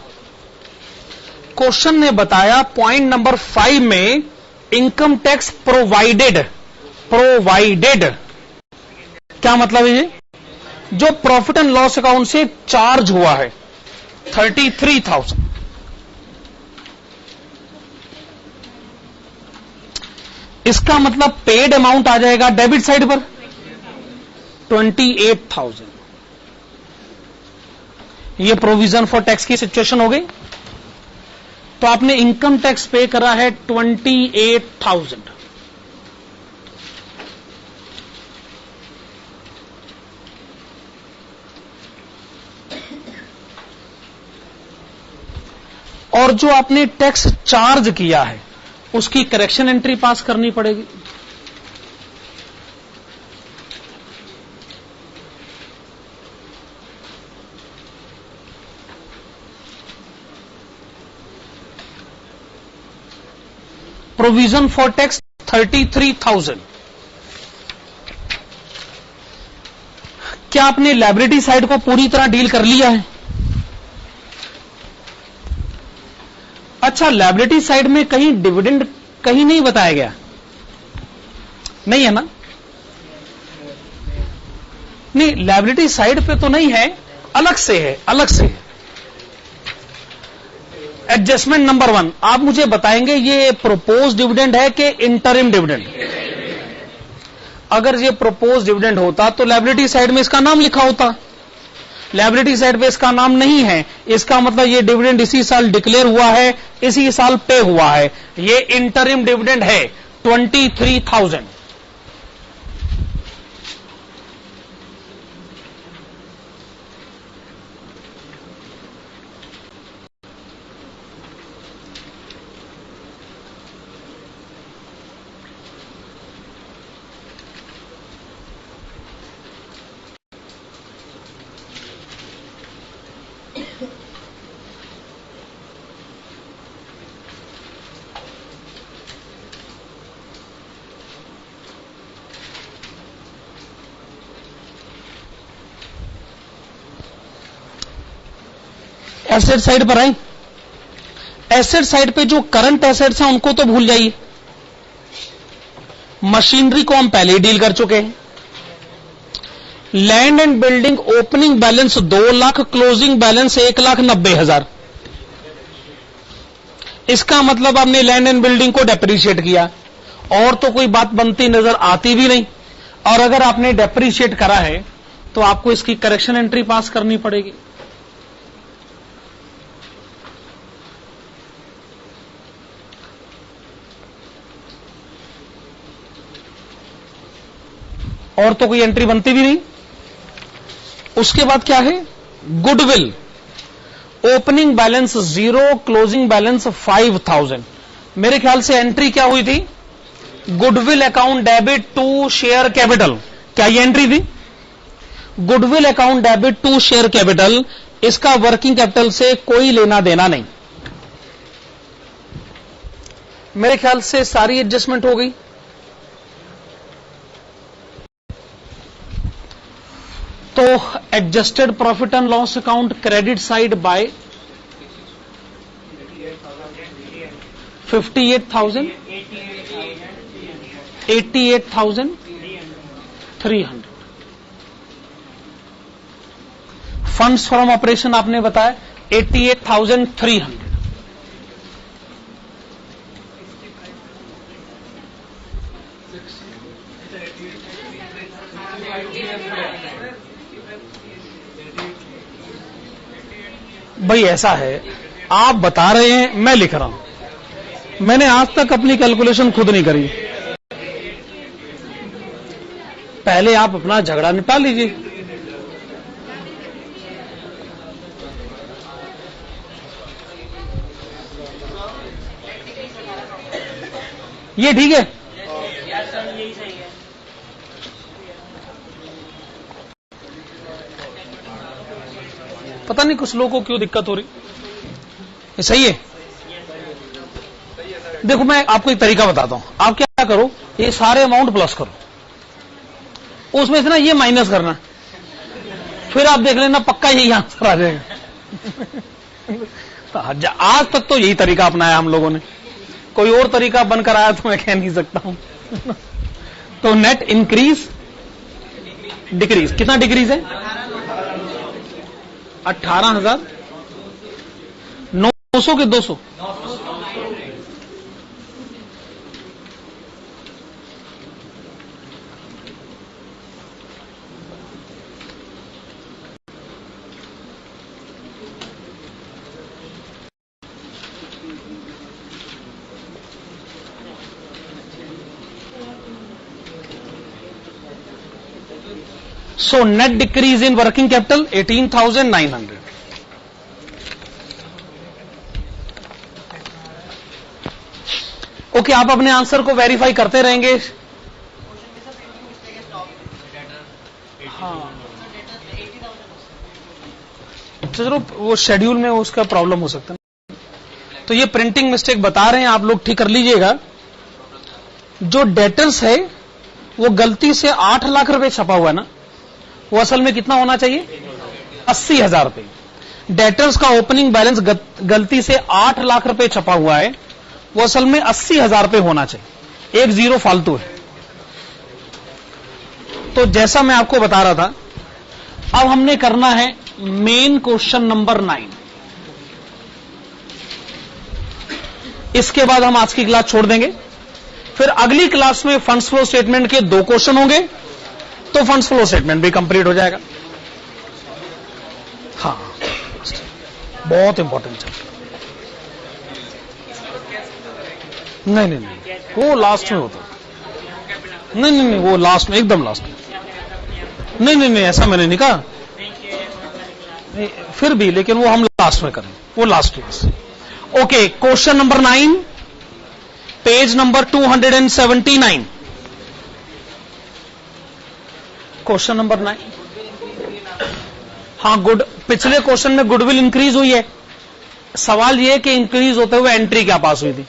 क्वेश्चन ने बताया पॉइंट नंबर 5 में इनकम टैक्स प्रोवाइडेड, प्रोवाइडेड क्या मतलब है? ये जो प्रॉफिट एंड लॉस अकाउंट से चार्ज हुआ है 33,000, इसका मतलब पेड अमाउंट आ जाएगा डेबिट साइड पर 28,000। ये प्रोविजन फॉर टैक्स की सिचुएशन हो गई। तो आपने इनकम टैक्स पे करा है 28,000। और जो आपने टैक्स चार्ज किया है उसकी करेक्शन एंट्री पास करनी पड़ेगी। Provision for tax 33,000। क्या आपने लायबिलिटी साइड को पूरी तरह डील कर लिया है? अच्छा, लायबिलिटी साइड में कहीं डिविडेंड कहीं नहीं बताया गया, नहीं है ना? नहीं, लायबिलिटी साइड पे तो नहीं है, अलग से है, अलग से है। एडजस्टमेंट नंबर 1 आप मुझे बताएंगे ये प्रोपोज डिविडेंड है कि इंटरिम डिविडेंड? अगर ये प्रोपोज डिविडेंड होता तो लायबिलिटी साइड में इसका नाम लिखा होता। लायबिलिटी साइड पे इसका नाम नहीं है, इसका मतलब ये डिविडेंड इसी साल डिक्लेयर हुआ है, इसी साल पे हुआ है। ये इंटरिम डिविडेंड है 23,000। एसेट साइड पर आए। एसेट साइड पे जो करंट एसेट्स हैं उनको तो भूल जाइए, मशीनरी को हम पहले ही डील कर चुके हैं। Land and building opening balance 2 lakh, closing balance 1,90,000। इसका मतलब आपने लैंड एंड बिल्डिंग को डेप्रीशिएट किया, और तो कोई बात बनती नजर आती भी नहीं। और अगर आपने डेप्रीशिएट करा है तो आपको इसकी करेक्शन एंट्री पास करनी पड़ेगी। और तो कोई एंट्री बनती भी नहीं। उसके बाद क्या है? Goodwill opening balance 0, closing balance 5,000। मेरे ख्याल से एंट्री क्या हुई थी? Goodwill account debit to share capital. क्या ये एंट्री थी? Goodwill account debit to share capital. इसका वर्किंग कैपिटल से कोई लेना देना नहीं। मेरे ख्याल से सारी एडजस्टमेंट हो गई। तो adjusted profit and loss account credit side by 58,000, 88,300। Funds from operation आपने बताया 88,300। भाई ऐसा है, आप बता रहे हैं, मैं लिख रहा हूं। मैंने आज तक अपनी कैलकुलेशन खुद नहीं करी। पहले आप अपना झगड़ा निपटा लीजिए। ये ठीक है? पता नहीं कुछ लोगों को क्यों दिक्कत हो रही। ये सही है? देखो मैं आपको एक तरीका बताता हूं। आप क्या करो, ये सारे अमाउंट प्लस करो, उसमें से ना ये माइनस करना, फिर आप देख लेना पक्का यही आंसर आ जाएगा। आज तक तो यही तरीका अपनाया हम लोगों ने, कोई और तरीका बनकर आया तो मैं कह नहीं सकता हूं। तो नेट इंक्रीज डिक्रीज, कितना डिक्रीज है? 18,900 के 200। So net decrease in working capital 18,900. Okay, आप अपने आंसर को वेरीफाई करते रहेंगे। हाँ, चलो वो शेड्यूल में उसका प्रॉब्लम हो सकता है। तो ये प्रिंटिंग मिस्टेक बता रहे हैं, आप लोग ठीक कर लीजिएगा। जो डेटर्स है वो गलती से 8 लाख रुपए छपा हुआ है ना, वो असल में कितना होना चाहिए? 80,000 रुपए। डेटर्स का ओपनिंग बैलेंस गलती से 8 लाख रुपए छपा हुआ है, वो असल में 80,000 रुपए होना चाहिए, एक जीरो फालतू है। तो जैसा मैं आपको बता रहा था, अब हमने करना है मेन क्वेश्चन नंबर 9। इसके बाद हम आज की क्लास छोड़ देंगे। फिर अगली क्लास में फंड्स फ्लो स्टेटमेंट के 2 क्वेश्चन होंगे, तो फंड्स फ्लो स्टेटमेंट भी कंप्लीट हो जाएगा। हाँ, बहुत इंपॉर्टेंट है। नहीं, वो लास्ट में होता। नहीं, वो लास्ट में, एकदम लास्ट में। नहीं, ऐसा मैंने नहीं कहा। फिर भी, लेकिन वो हम लास्ट में करें, वो last class. Okay, question number 9, page number 279। Question number 9। हाँ, पिछले क्वेश्चन में गुडविल इंक्रीज हुई है। सवाल यह कि इंक्रीज होते हुए एंट्री क्या पास हुई थी?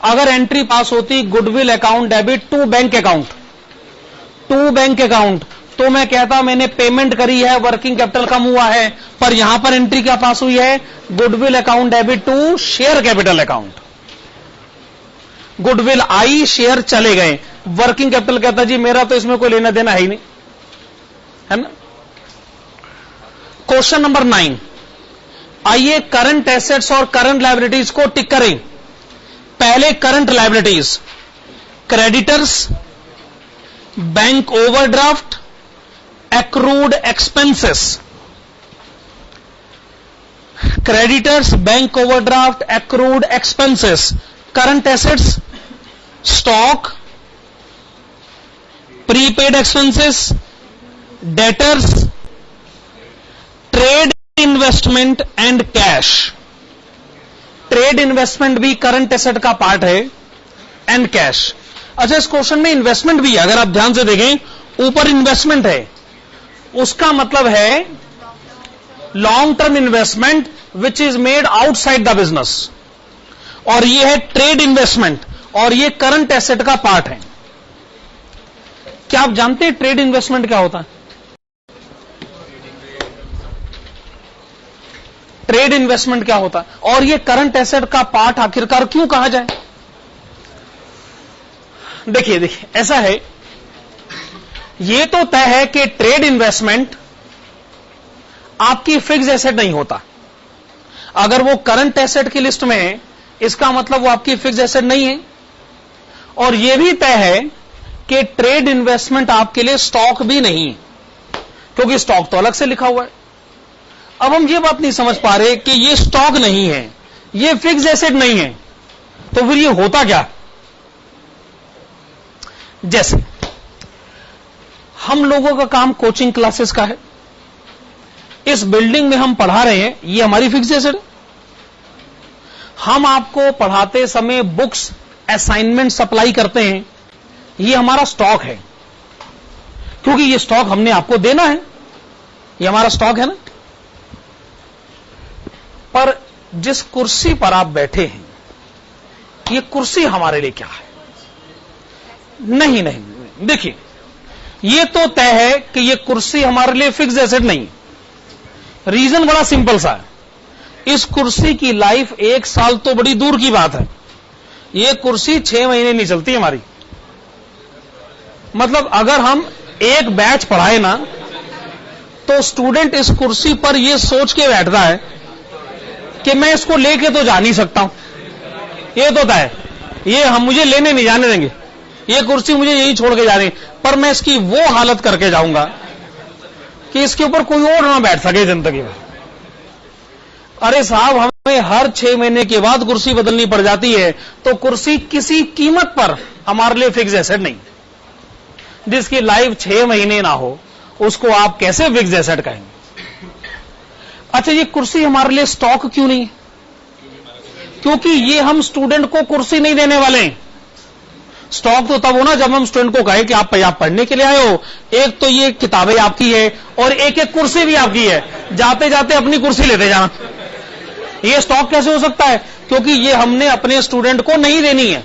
अगर एंट्री पास होती goodwill account debit to bank account, तो मैं कहता मैंने पेमेंट करी है, वर्किंग कैपिटल कम हुआ है। पर यहां पर एंट्री क्या पास हुई है? Goodwill account debit to share capital account. Goodwill आई, शेयर चले गए, वर्किंग कैपिटल कहता जी मेरा तो इसमें कोई लेना देना है ही नहीं, है ना। क्वेश्चन नंबर 9, आइए करंट एसेट्स और करंट लायबिलिटीज को टिक करें। पहले current liabilities, creditors, bank overdraft, accrued expenses. Creditors, bank overdraft, accrued expenses. Current assets, stock, prepaid expenses, debtors, trade investment and cash. Trade investment भी करंट एसेट का part है, and cash. अच्छा, इस question में investment भी है, अगर आप ध्यान से देखें, ऊपर इन्वेस्टमेंट है, उसका मतलब है long term investment which is made outside the business, और ये है ट्रेड इन्वेस्टमेंट, और ये करंट एसेट का पार्ट है। क्या आप जानते हैं ट्रेड इन्वेस्टमेंट क्या होता है? ट्रेड इन्वेस्टमेंट क्या होता है, और ये करंट एसेट का पार्ट आखिरकार क्यों कहा जाए? देखिए, ऐसा है, ये तो तय है कि ट्रेड इन्वेस्टमेंट आपकी फिक्स एसेट नहीं होता। अगर वो करंट एसेट की लिस्ट में है, इसका मतलब वो आपकी फिक्स एसेट नहीं है। और यह भी तय है कि ट्रेड इन्वेस्टमेंट आपके लिए स्टॉक भी नहीं, क्योंकि स्टॉक तो अलग से लिखा हुआ है। अब हम ये बात नहीं समझ पा रहे कि ये स्टॉक नहीं है, ये फिक्स एसेट नहीं है, तो फिर ये होता क्या? जैसे हम लोगों का काम कोचिंग क्लासेस का है, इस बिल्डिंग में हम पढ़ा रहे हैं, ये हमारी फिक्स एसेट है। हम आपको पढ़ाते समय बुक्स असाइनमेंट सप्लाई करते हैं, ये हमारा स्टॉक है, क्योंकि ये स्टॉक हमने आपको देना है, ये हमारा स्टॉक है ना। पर जिस कुर्सी पर आप बैठे हैं, ये कुर्सी हमारे लिए क्या है? नहीं, देखिए, ये तो तय है कि ये कुर्सी हमारे लिए फिक्स एसेट नहीं। रीजन बड़ा सिंपल सा है, इस कुर्सी की लाइफ 1 साल तो बड़ी दूर की बात है, ये कुर्सी 6 महीने नहीं चलती हमारी। मतलब अगर हम एक बैच पढ़ाए ना, तो स्टूडेंट इस कुर्सी पर यह सोच के बैठता है कि मैं इसको लेके तो जा नहीं सकता हूं, ये तो तय, ये हम मुझे लेने नहीं जाने देंगे, ये कुर्सी मुझे यही छोड़ के जा रही, पर मैं इसकी वो हालत करके जाऊंगा कि इसके ऊपर कोई और ना बैठ सके जिंदगी में। अरे साहब, हमें हर 6 महीने के बाद कुर्सी बदलनी पड़ जाती है, तो कुर्सी किसी कीमत पर हमारे लिए फिक्स एसेट नहीं। जिसकी लाइफ 6 महीने ना हो, उसको आप कैसे फिक्स एसेट कहेंगे? अच्छा, ये कुर्सी हमारे लिए स्टॉक क्यों नहीं? क्योंकि ये हम स्टूडेंट को कुर्सी नहीं देने वाले हैं। स्टॉक तो तब हो ना जब हम स्टूडेंट को कहें कि आप पढ़ने के लिए आए हो, एक तो ये किताबें आपकी है और एक एक कुर्सी भी आपकी है, जाते जाते अपनी कुर्सी लेते जाना। ये स्टॉक कैसे हो सकता है? क्योंकि ये हमने अपने स्टूडेंट को नहीं देनी है।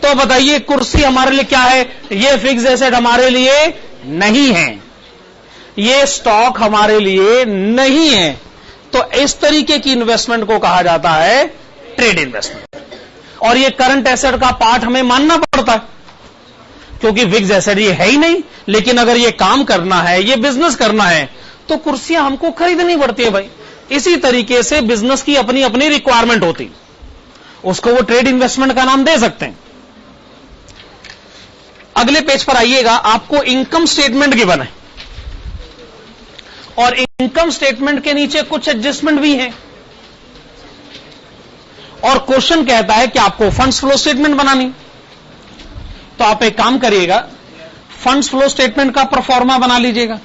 तो बताइए, कुर्सी हमारे लिए क्या है? ये फिक्स एसेट हमारे लिए नहीं है, ये स्टॉक हमारे लिए नहीं है। तो इस तरीके की इन्वेस्टमेंट को कहा जाता है ट्रेड इन्वेस्टमेंट, और ये करंट एसेट का पार्ट हमें मानना पड़ता है, क्योंकि फिक्स एसेट ये है ही नहीं। लेकिन अगर ये काम करना है, ये बिजनेस करना है, तो कुर्सियां हमको खरीदनी पड़ती है भाई। इसी तरीके से बिजनेस की अपनी अपनी रिक्वायरमेंट होती, उसको वो ट्रेड इन्वेस्टमेंट का नाम दे सकते हैं। अगले पेज पर आइएगा, आपको इनकम स्टेटमेंट गिवन है, और इनकम स्टेटमेंट के नीचे कुछ एडजस्टमेंट भी हैं, और क्वेश्चन कहता है कि आपको फंड्स फ्लो स्टेटमेंट बनानी। तो आप एक काम करिएगा, फंड्स फ्लो स्टेटमेंट का प्रोफॉर्मा बना लीजिएगा।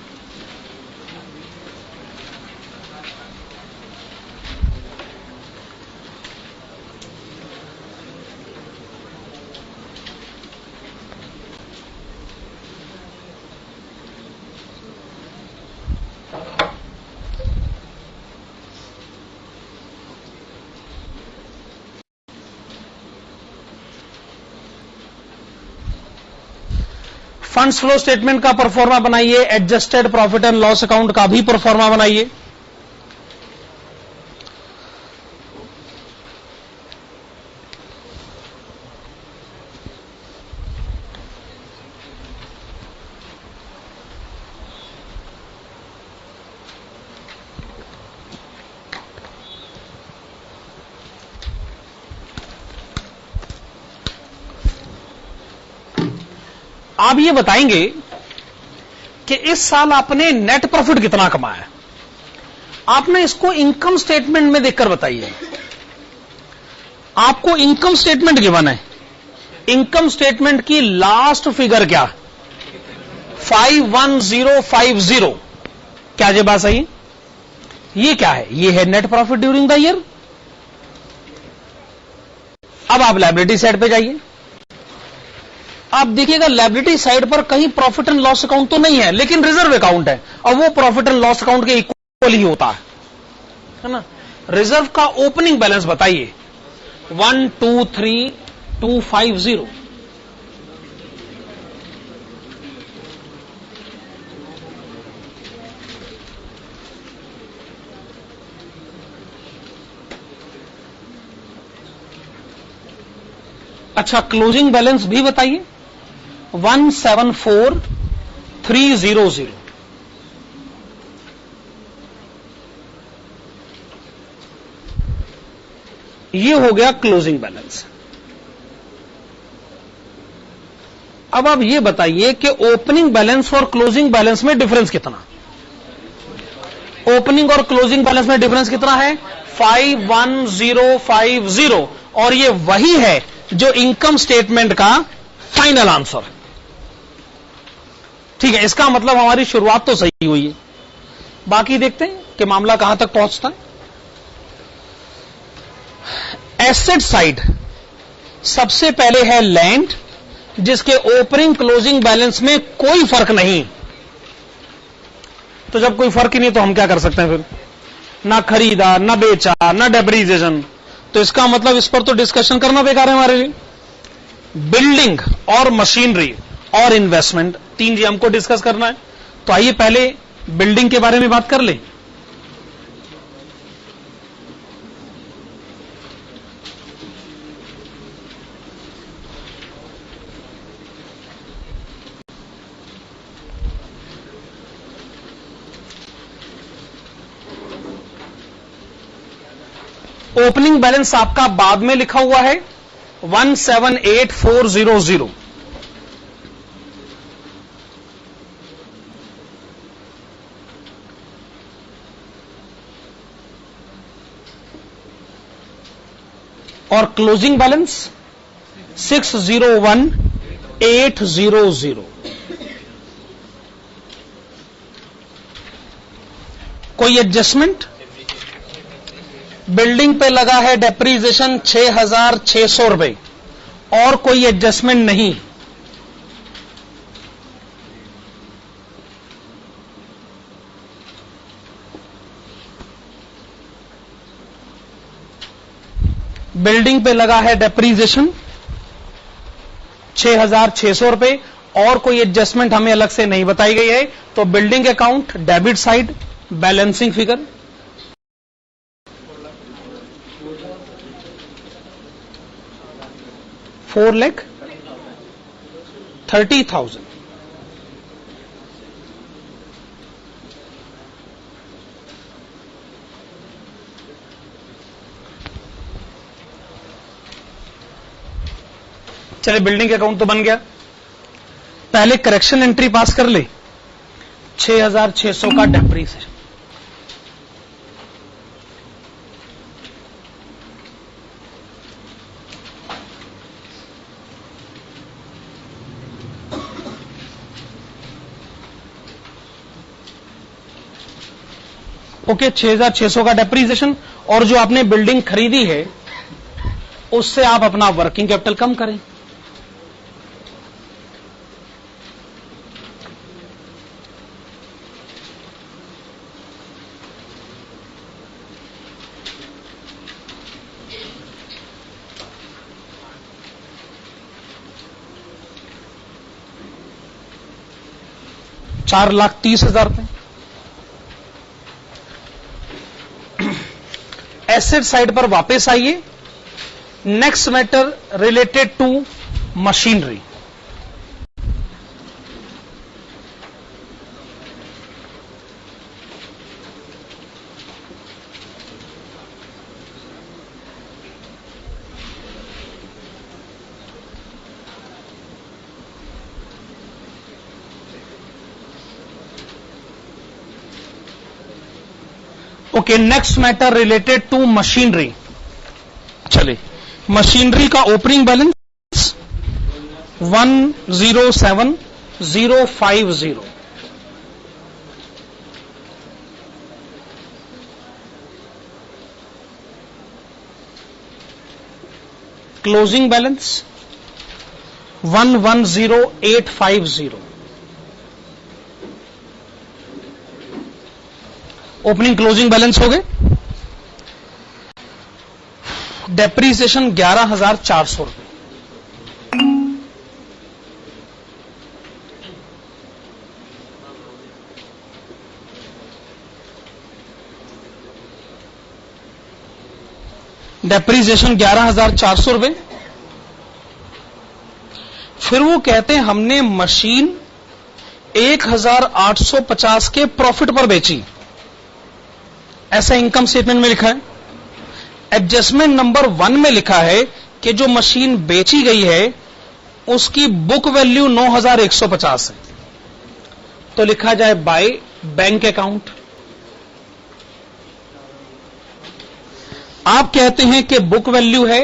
फंड्स फ्लो स्टेटमेंट का परफॉर्मा बनाइए, adjusted profit and loss account का भी परफॉर्मा बनाइए। आप ये बताएंगे कि इस साल आपने नेट प्रॉफिट कितना कमाया। आपने इसको इनकम स्टेटमेंट में देखकर बताइए। आपको इनकम स्टेटमेंट गिवन है, इनकम स्टेटमेंट की लास्ट फिगर क्या? 51050। क्या ये बात सही? ये क्या है? ये है net profit during the year. अब आप लायबिलिटी साइड पे जाइए, आप देखिएगा लायबिलिटी साइड पर कहीं प्रॉफिट एंड लॉस अकाउंट तो नहीं है, लेकिन रिजर्व अकाउंट है, और वो प्रॉफिट एंड लॉस अकाउंट के इक्वल ही होता है ना। रिजर्व का ओपनिंग बैलेंस बताइए, 123250। अच्छा, क्लोजिंग बैलेंस भी बताइए, 174300। ये हो गया क्लोजिंग बैलेंस। अब आप ये बताइए कि ओपनिंग बैलेंस और क्लोजिंग बैलेंस में डिफरेंस कितना? ओपनिंग और क्लोजिंग बैलेंस में डिफरेंस कितना है? 51050, और ये वही है जो इनकम स्टेटमेंट का फाइनल आंसर। ठीक है, इसका मतलब हमारी शुरुआत तो सही हुई है। बाकी देखते हैं कि मामला कहां तक पहुंचता है। एसेट साइड सबसे पहले है लैंड, जिसके ओपनिंग क्लोजिंग बैलेंस में कोई फर्क नहीं। तो जब कोई फर्क ही नहीं तो हम क्या कर सकते हैं फिर? ना खरीदा, ना बेचा, ना डेप्रीसिएशन, तो इसका मतलब इस पर तो डिस्कशन करना बेकार है हमारे लिए। बिल्डिंग और मशीनरी और इन्वेस्टमेंट, 3 जी हमको डिस्कस करना है। तो आइए पहले बिल्डिंग के बारे में बात कर ले। ओपनिंग बैलेंस आपका बाद में लिखा हुआ है 178400। और क्लोजिंग बैलेंस 601800। कोई एडजस्टमेंट? बिल्डिंग पे लगा है डेप्रीसिएशन 6600 रुपए, और कोई एडजस्टमेंट नहीं। बिल्डिंग पे लगा है डेप्रीसिएशन 6600 रुपए, और कोई एडजस्टमेंट हमें अलग से नहीं बताई गई है। तो building account debit side, balancing figure 4,30,000। चलिए बिल्डिंग अकाउंट तो बन गया। पहले करेक्शन एंट्री पास कर ले, 6600 का डेप्रीसिएशन। ओके, 6600 का डेप्रीसिएशन, और जो आपने बिल्डिंग खरीदी है उससे आप अपना वर्किंग कैपिटल कम करें। ₹4,30,000। एसेट साइड पर वापस आइए। Next matter related to machinery. Okay, next matter related to machinery. चलिए, मशीनरी का opening balance 107050। Closing balance 110850। Opening closing balance हो गए। डेप्रीसिएशन 11,400 रुपए। डेप्रीसिएशन 11,400 रुपए। फिर वो कहते हैं हमने मशीन 1,850 के प्रॉफिट पर बेची, ऐसा इनकम स्टेटमेंट में लिखा है। एडजस्टमेंट नंबर 1 में लिखा है कि जो मशीन बेची गई है उसकी बुक वैल्यू 9,150 है। तो लिखा जाए बाय बैंक अकाउंट। आप कहते हैं कि बुक वैल्यू है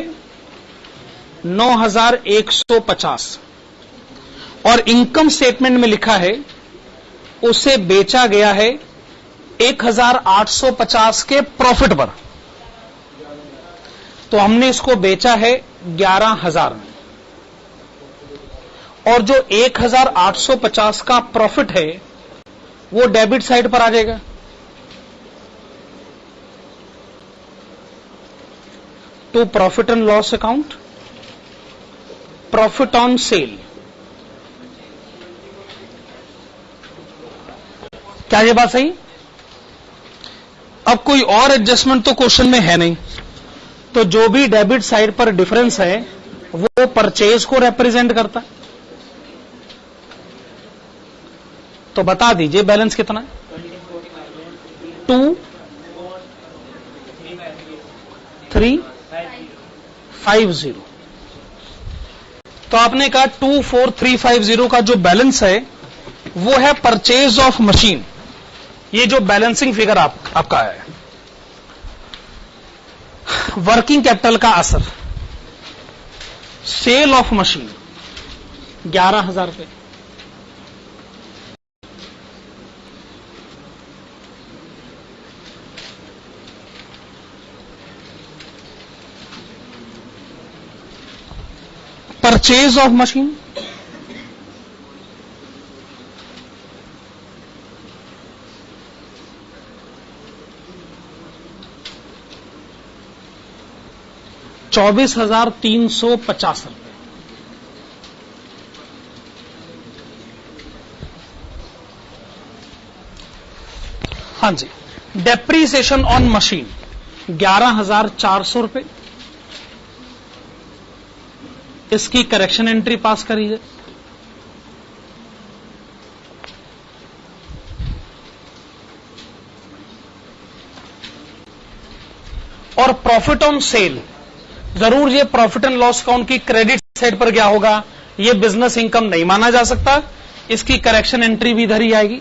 9,150, और इनकम स्टेटमेंट में लिखा है उसे बेचा गया है 1,850 के प्रॉफिट पर। तो हमने इसको बेचा है 11,000 में, और जो 1,850 का प्रॉफिट है वो डेबिट साइड पर आ जाएगा। To profit and loss account, profit on sale. क्या ये बात सही? अब कोई और एडजस्टमेंट तो क्वेश्चन में है नहीं, तो जो भी डेबिट साइड पर डिफरेंस है वो परचेज को रिप्रेजेंट करता है। तो बता दीजिए बैलेंस कितना है? 2,350। तो आपने कहा 2,4,350 का जो बैलेंस है वो है परचेज ऑफ मशीन। ये जो बैलेंसिंग फिगर आपका है, वर्किंग कैपिटल का असर, सेल ऑफ मशीन 11,000 रुपए, परचेज ऑफ मशीन 24,350 रुपए। हाँ जी, डेप्रीसिएशन ऑन मशीन 11,400 रुपए। इसकी करेक्शन एंट्री पास करिए। और प्रॉफिट ऑन सेल, जरूर ये प्रॉफिट एंड लॉस अकाउंट की क्रेडिट साइड पर क्या होगा, ये बिजनेस इनकम नहीं माना जा सकता, इसकी करेक्शन एंट्री भी इधर ही आएगी।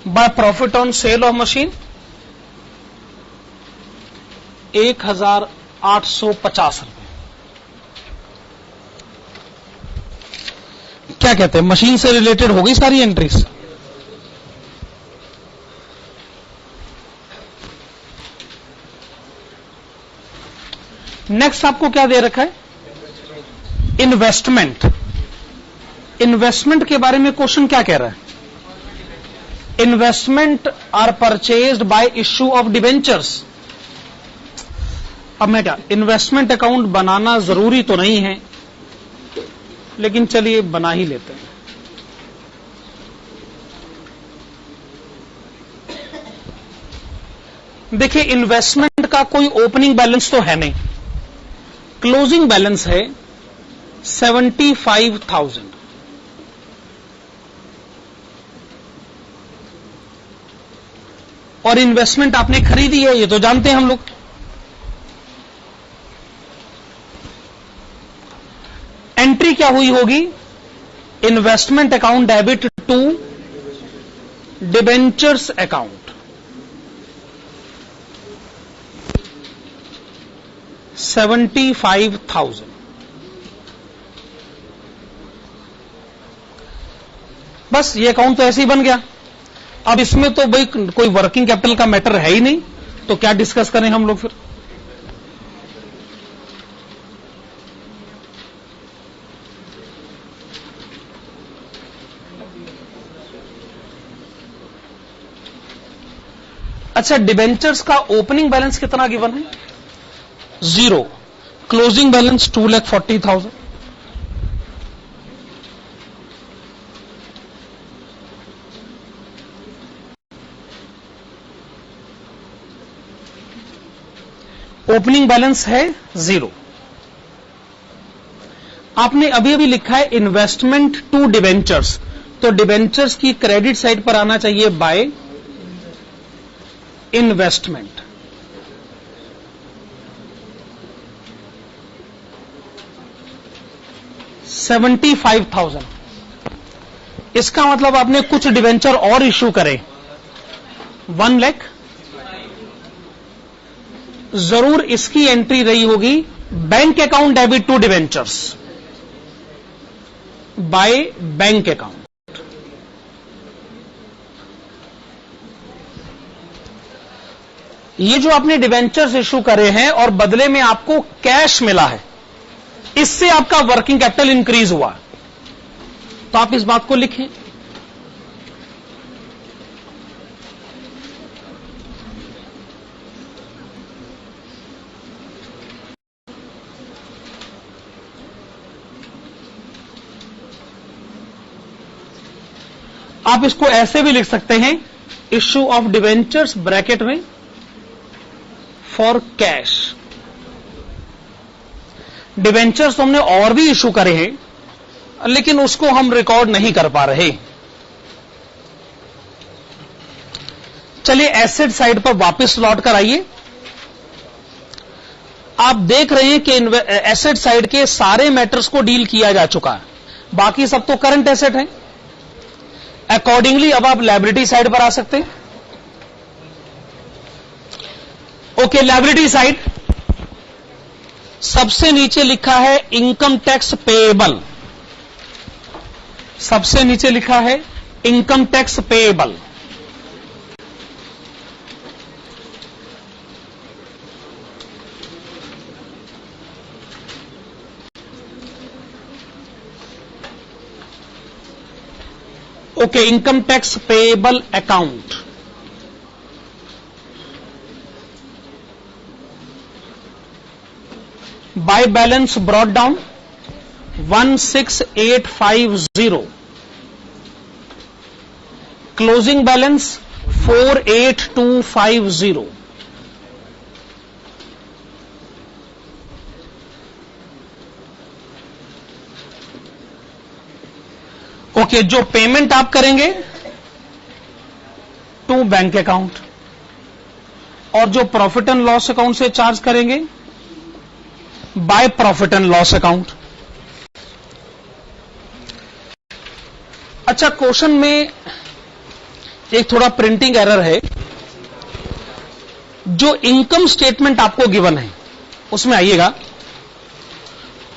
By profit on sale of machine 1,850 रुपए। क्या कहते हैं, मशीन से रिलेटेड हो गई सारी एंट्रीज? नेक्स्ट आपको क्या दे रखा है? इन्वेस्टमेंट। इन्वेस्टमेंट के बारे में क्वेश्चन क्या कह रहा है? Investment are purchased by issue of debentures. अब मैं क्या, इन्वेस्टमेंट अकाउंट बनाना जरूरी तो नहीं है, लेकिन चलिए बना ही लेते हैं। देखिए, इन्वेस्टमेंट का कोई ओपनिंग बैलेंस तो है नहीं, क्लोजिंग बैलेंस है 75,000। और इन्वेस्टमेंट आपने खरीदी है, ये तो जानते हैं हम लोग। एंट्री क्या हुई होगी? Investment account debit to debentures account 75,000। बस ये अकाउंट तो ऐसे ही बन गया। अब इसमें तो भाई कोई वर्किंग कैपिटल का मैटर है ही नहीं, तो क्या डिस्कस करें हम लोग फिर। अच्छा, डिबेंचर्स का ओपनिंग बैलेंस कितना गिवन है? 0। Closing balance 2,40,000। ओपनिंग बैलेंस है 0। आपने अभी अभी लिखा है इन्वेस्टमेंट टू डिबेंचर्स, तो डिबेंचर्स की क्रेडिट साइड पर आना चाहिए बाय इन्वेस्टमेंट। $75,000। इसका मतलब आपने कुछ डिबेंचर और इश्यू करे 1 लाख, जरूर इसकी एंट्री रही होगी bank account debit to debentures. By bank account. ये जो आपने डिवेंचर्स इशू करे हैं और बदले में आपको कैश मिला है, इससे आपका वर्किंग कैपिटल इंक्रीज हुआ, तो आप इस बात को लिखें। आप इसको ऐसे भी लिख सकते हैं, इश्यू ऑफ डिवेंचर्स ब्रैकेट में फॉर कैश। डिवेंचर्स तो हमने और भी इशू करे हैं, लेकिन उसको हम रिकॉर्ड नहीं कर पा रहे। चलिए एसेट साइड पर वापस लौट कर आइए। आप देख रहे हैं कि एसेट साइड के सारे मैटर्स को डील किया जा चुका है, बाकी सब तो करंट एसेट है। अकॉर्डिंगली अब आप लायबिलिटी साइड पर आ सकते हैं। ओके, लायबिलिटी साइड सबसे नीचे लिखा है इनकम टैक्स पेएबल। सबसे नीचे लिखा है income tax payable. Okay, income tax payable account. By balance brought down 16850, closing balance 48250। Okay, जो पेमेंट आप करेंगे टू बैंक अकाउंट, और जो प्रॉफिट एंड लॉस अकाउंट से चार्ज करेंगे bye profit and loss account. अच्छा, क्वेश्चन में एक थोड़ा प्रिंटिंग एरर है। जो इनकम स्टेटमेंट आपको गिवन है उसमें आइएगा,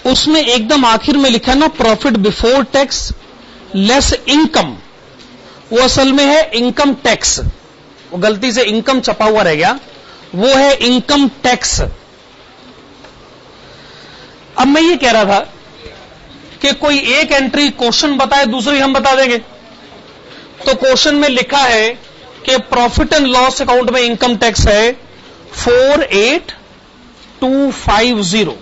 उसमें एकदम आखिर में लिखा है ना profit before tax less income, वो असल में है इनकम टैक्स। वो गलती से इनकम छपा हुआ रह गया, वो है इनकम टैक्स। अब मैं ये कह रहा था कि कोई एक एंट्री क्वेश्चन बताए, दूसरी हम बता देंगे। तो क्वेश्चन में लिखा है कि प्रॉफिट एंड लॉस अकाउंट में इनकम टैक्स है 48250।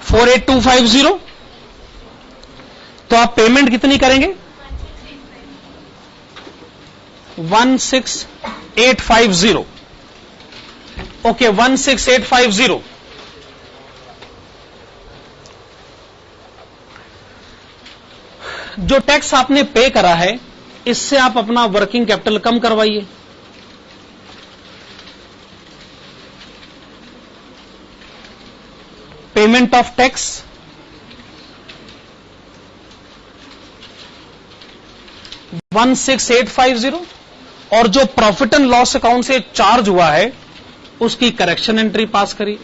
48250, तो आप पेमेंट कितनी करेंगे? 16850। ओके, 16850। जो टैक्स आपने पे करा है, इससे आप अपना वर्किंग कैपिटल कम करवाइए। पेमेंट ऑफ टैक्स 16850, और जो प्रॉफिट एंड लॉस अकाउंट से चार्ज हुआ है उसकी करेक्शन एंट्री पास करिए।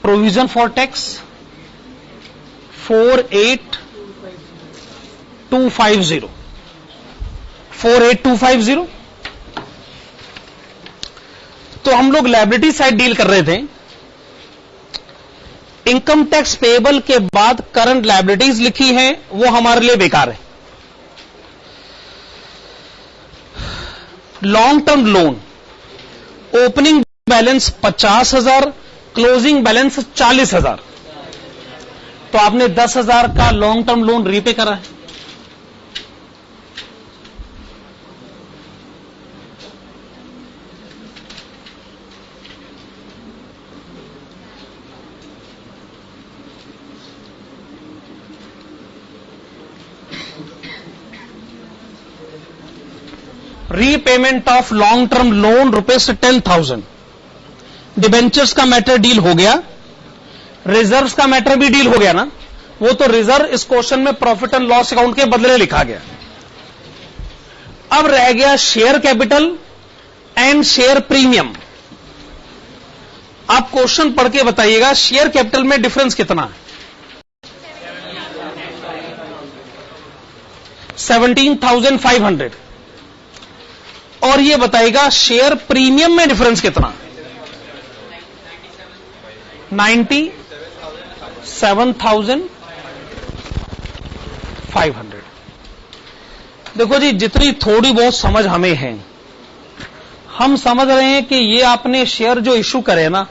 Provision for tax 48250। 48250। तो हम लोग लायबिलिटी साइड डील कर रहे थे। इनकम टैक्स पेएबल के बाद करंट लायबिलिटीज लिखी हैं, वो हमारे लिए बेकार है। Long term loan, opening balance 50,000, closing balance 40,000, तो आपने 10,000 का लॉन्ग टर्म लोन रीपे करा है। Repayment of long term loan ₹10,000। Debentures का मैटर डील हो गया, रिजर्व्स का मैटर भी डील हो गया ना। वो तो रिजर्व इस क्वेश्चन में प्रॉफिट एंड लॉस अकाउंट के बदले लिखा गया। अब रह गया share capital and share premium. आप क्वेश्चन पढ़ के बताइएगा शेयर कैपिटल में डिफरेंस कितना है। 17,500। और ये बताएगा शेयर प्रीमियम में डिफरेंस कितना, 97,500। देखो जी, जितनी थोड़ी बहुत समझ हमें है, हम समझ रहे हैं कि ये आपने शेयर जो इशू करे ना,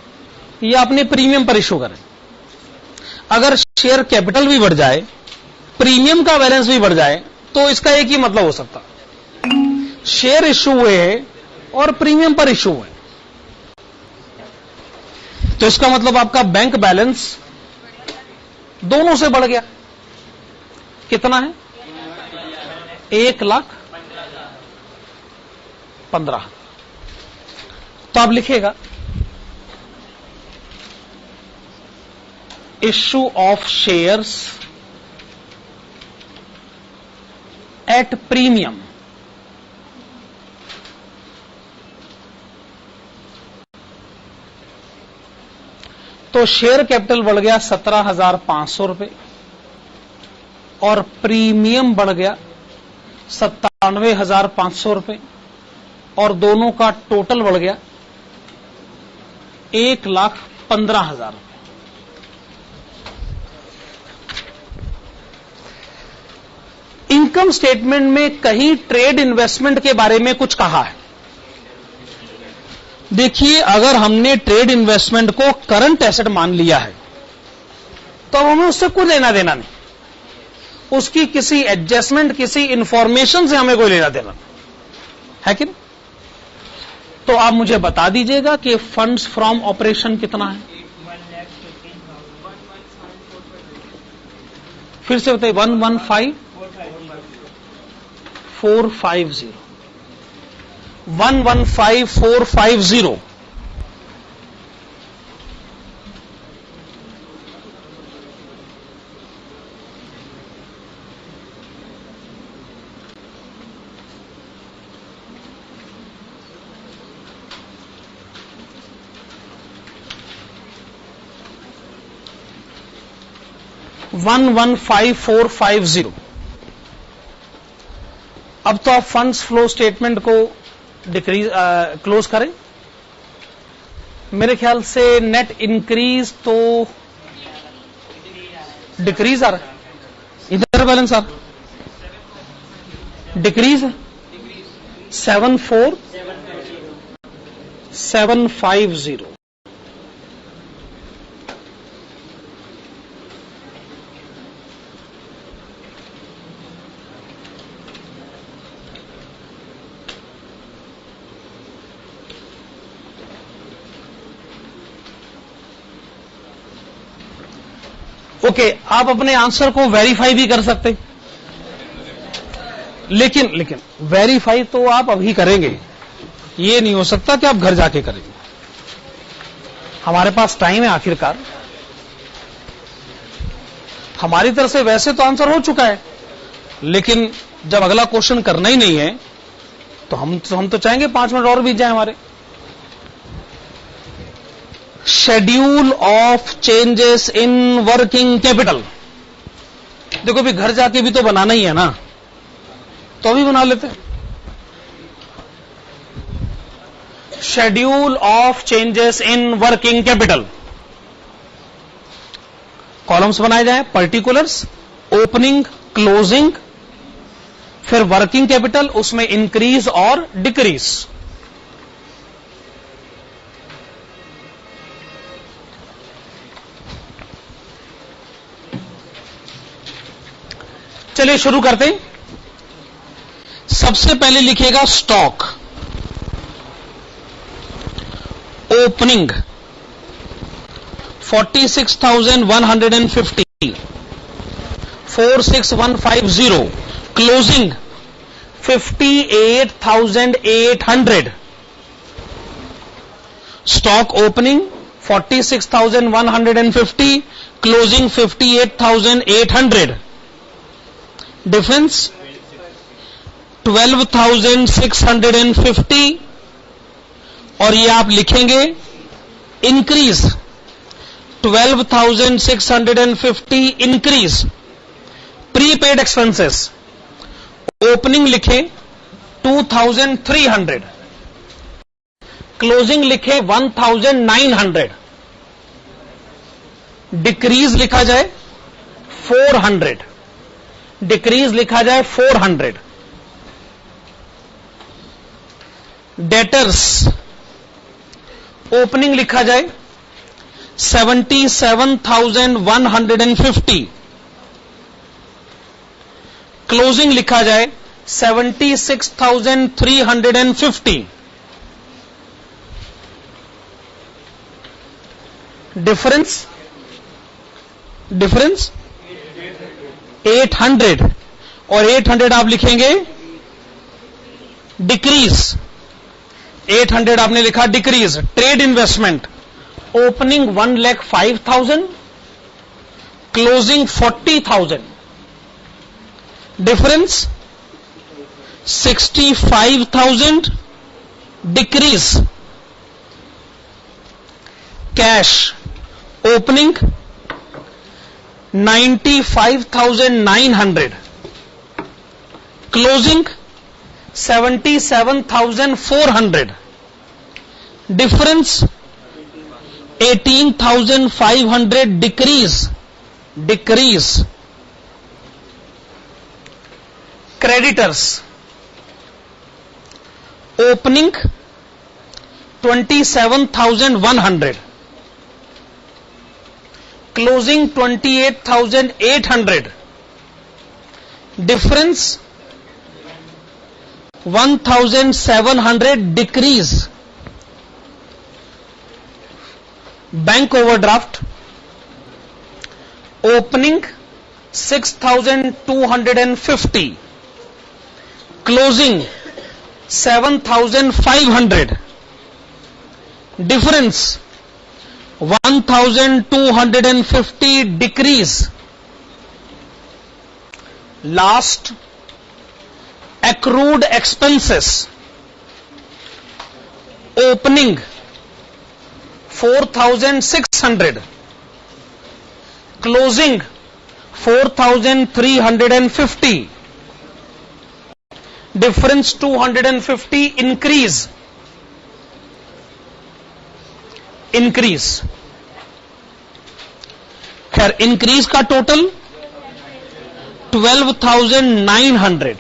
ये आपने प्रीमियम पर इशू करे। अगर शेयर कैपिटल भी बढ़ जाए, प्रीमियम का बैलेंस भी बढ़ जाए, तो इसका एक ही मतलब हो सकता, शेयर इशू हुए हैं और प्रीमियम पर इशू हुए। तो इसका मतलब आपका बैंक बैलेंस दोनों से बढ़ गया। कितना है? 1,15,000। तो आप लिखिएगा issue of shares at premium. तो शेयर कैपिटल बढ़ गया 17,500 रुपए और प्रीमियम बढ़ गया 97,500 रुपए और दोनों का टोटल बढ़ गया 1,15,000 रुपए। इनकम स्टेटमेंट में कहीं ट्रेड इन्वेस्टमेंट के बारे में कुछ कहा है। देखिए, अगर हमने ट्रेड इन्वेस्टमेंट को करंट एसेट मान लिया है तो हमें उससे कोई लेना देना नहीं, उसकी किसी एडजस्टमेंट, किसी इंफॉर्मेशन से हमें कोई लेना देना है कि नहीं? तो आप मुझे बता दीजिएगा कि फंड्स फ्रॉम ऑपरेशन कितना है। फिर से बताइए, 115,450 115,450। वन 115,450। अब तो आप फंड्स फ्लो स्टेटमेंट को डिक्रीज क्लोज करें। मेरे ख्याल से नेट इंक्रीज तो डिक्रीज आ रहा है, इधर बैलेंस आ रहा, डिक्रीज है 74,750। ओके, आप अपने आंसर को वेरीफाई भी कर सकते, लेकिन वेरीफाई तो आप अभी करेंगे, ये नहीं हो सकता कि आप घर जाके करेंगे। हमारे पास टाइम है, आखिरकार हमारी तरफ से वैसे तो आंसर हो चुका है, लेकिन जब अगला क्वेश्चन करना ही नहीं है तो हम तो चाहेंगे 5 मिनट और बीत जाए हमारे। Schedule of changes in working capital. देखो भी घर जाके भी तो बनाना ही है ना, तो भी बना लेते। Schedule of changes in working capital, columns बनाए जाए, पर्टिकुलर्स, ओपनिंग, क्लोजिंग, फिर वर्किंग कैपिटल, उसमें इंक्रीज और डिक्रीज। चलिए शुरू करते हैं। सबसे पहले लिखिएगा stock. Opening 46,150, 46,150। Closing 58,800। Stock opening 46,150, closing 58,800। Difference 12,650। और ये आप लिखेंगे increase 12,650 increase prepaid expenses opening लिखे 2,300 क्लोजिंग लिखे 1,900 डिक्रीज लिखा जाए 400 डिक्रीज लिखा जाए 400 डेटर्स ओपनिंग लिखा जाए 77,150 क्लोजिंग लिखा जाए 76,350 डिफरेंस 800 और 800 आप लिखेंगे डिक्रीज 800 आपने लिखा decrease trade investment opening 1,05,000 closing 40,000 difference 65,000 decrease cash opening 95,900 closing 77,400 difference 18,500 decrease creditors opening 27,100 closing 28,800 difference 1,700 decrease bank overdraft opening 6,250 closing 7,500 difference 1,250 decrease last accrued expenses opening 4,600 closing 4,350 difference 250 increase खैर increase का total 12,900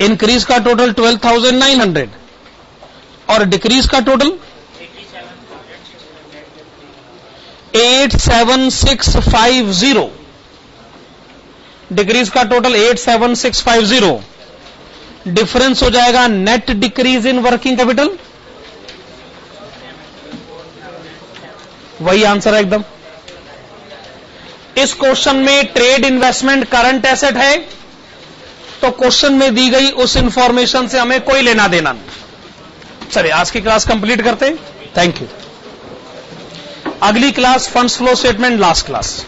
increase का total 12,900 और decrease का total 87650 decrease का total 87650 difference हो जाएगा net decrease in working capital वही answer है एकदम। इस क्वेश्चन में ट्रेड इन्वेस्टमेंट करंट एसेट है तो क्वेश्चन में दी गई उस इंफॉर्मेशन से हमें कोई लेना देना नहीं। चलिए आज की क्लास कंप्लीट करते हैं। Thank you. अगली class funds flow statement last class.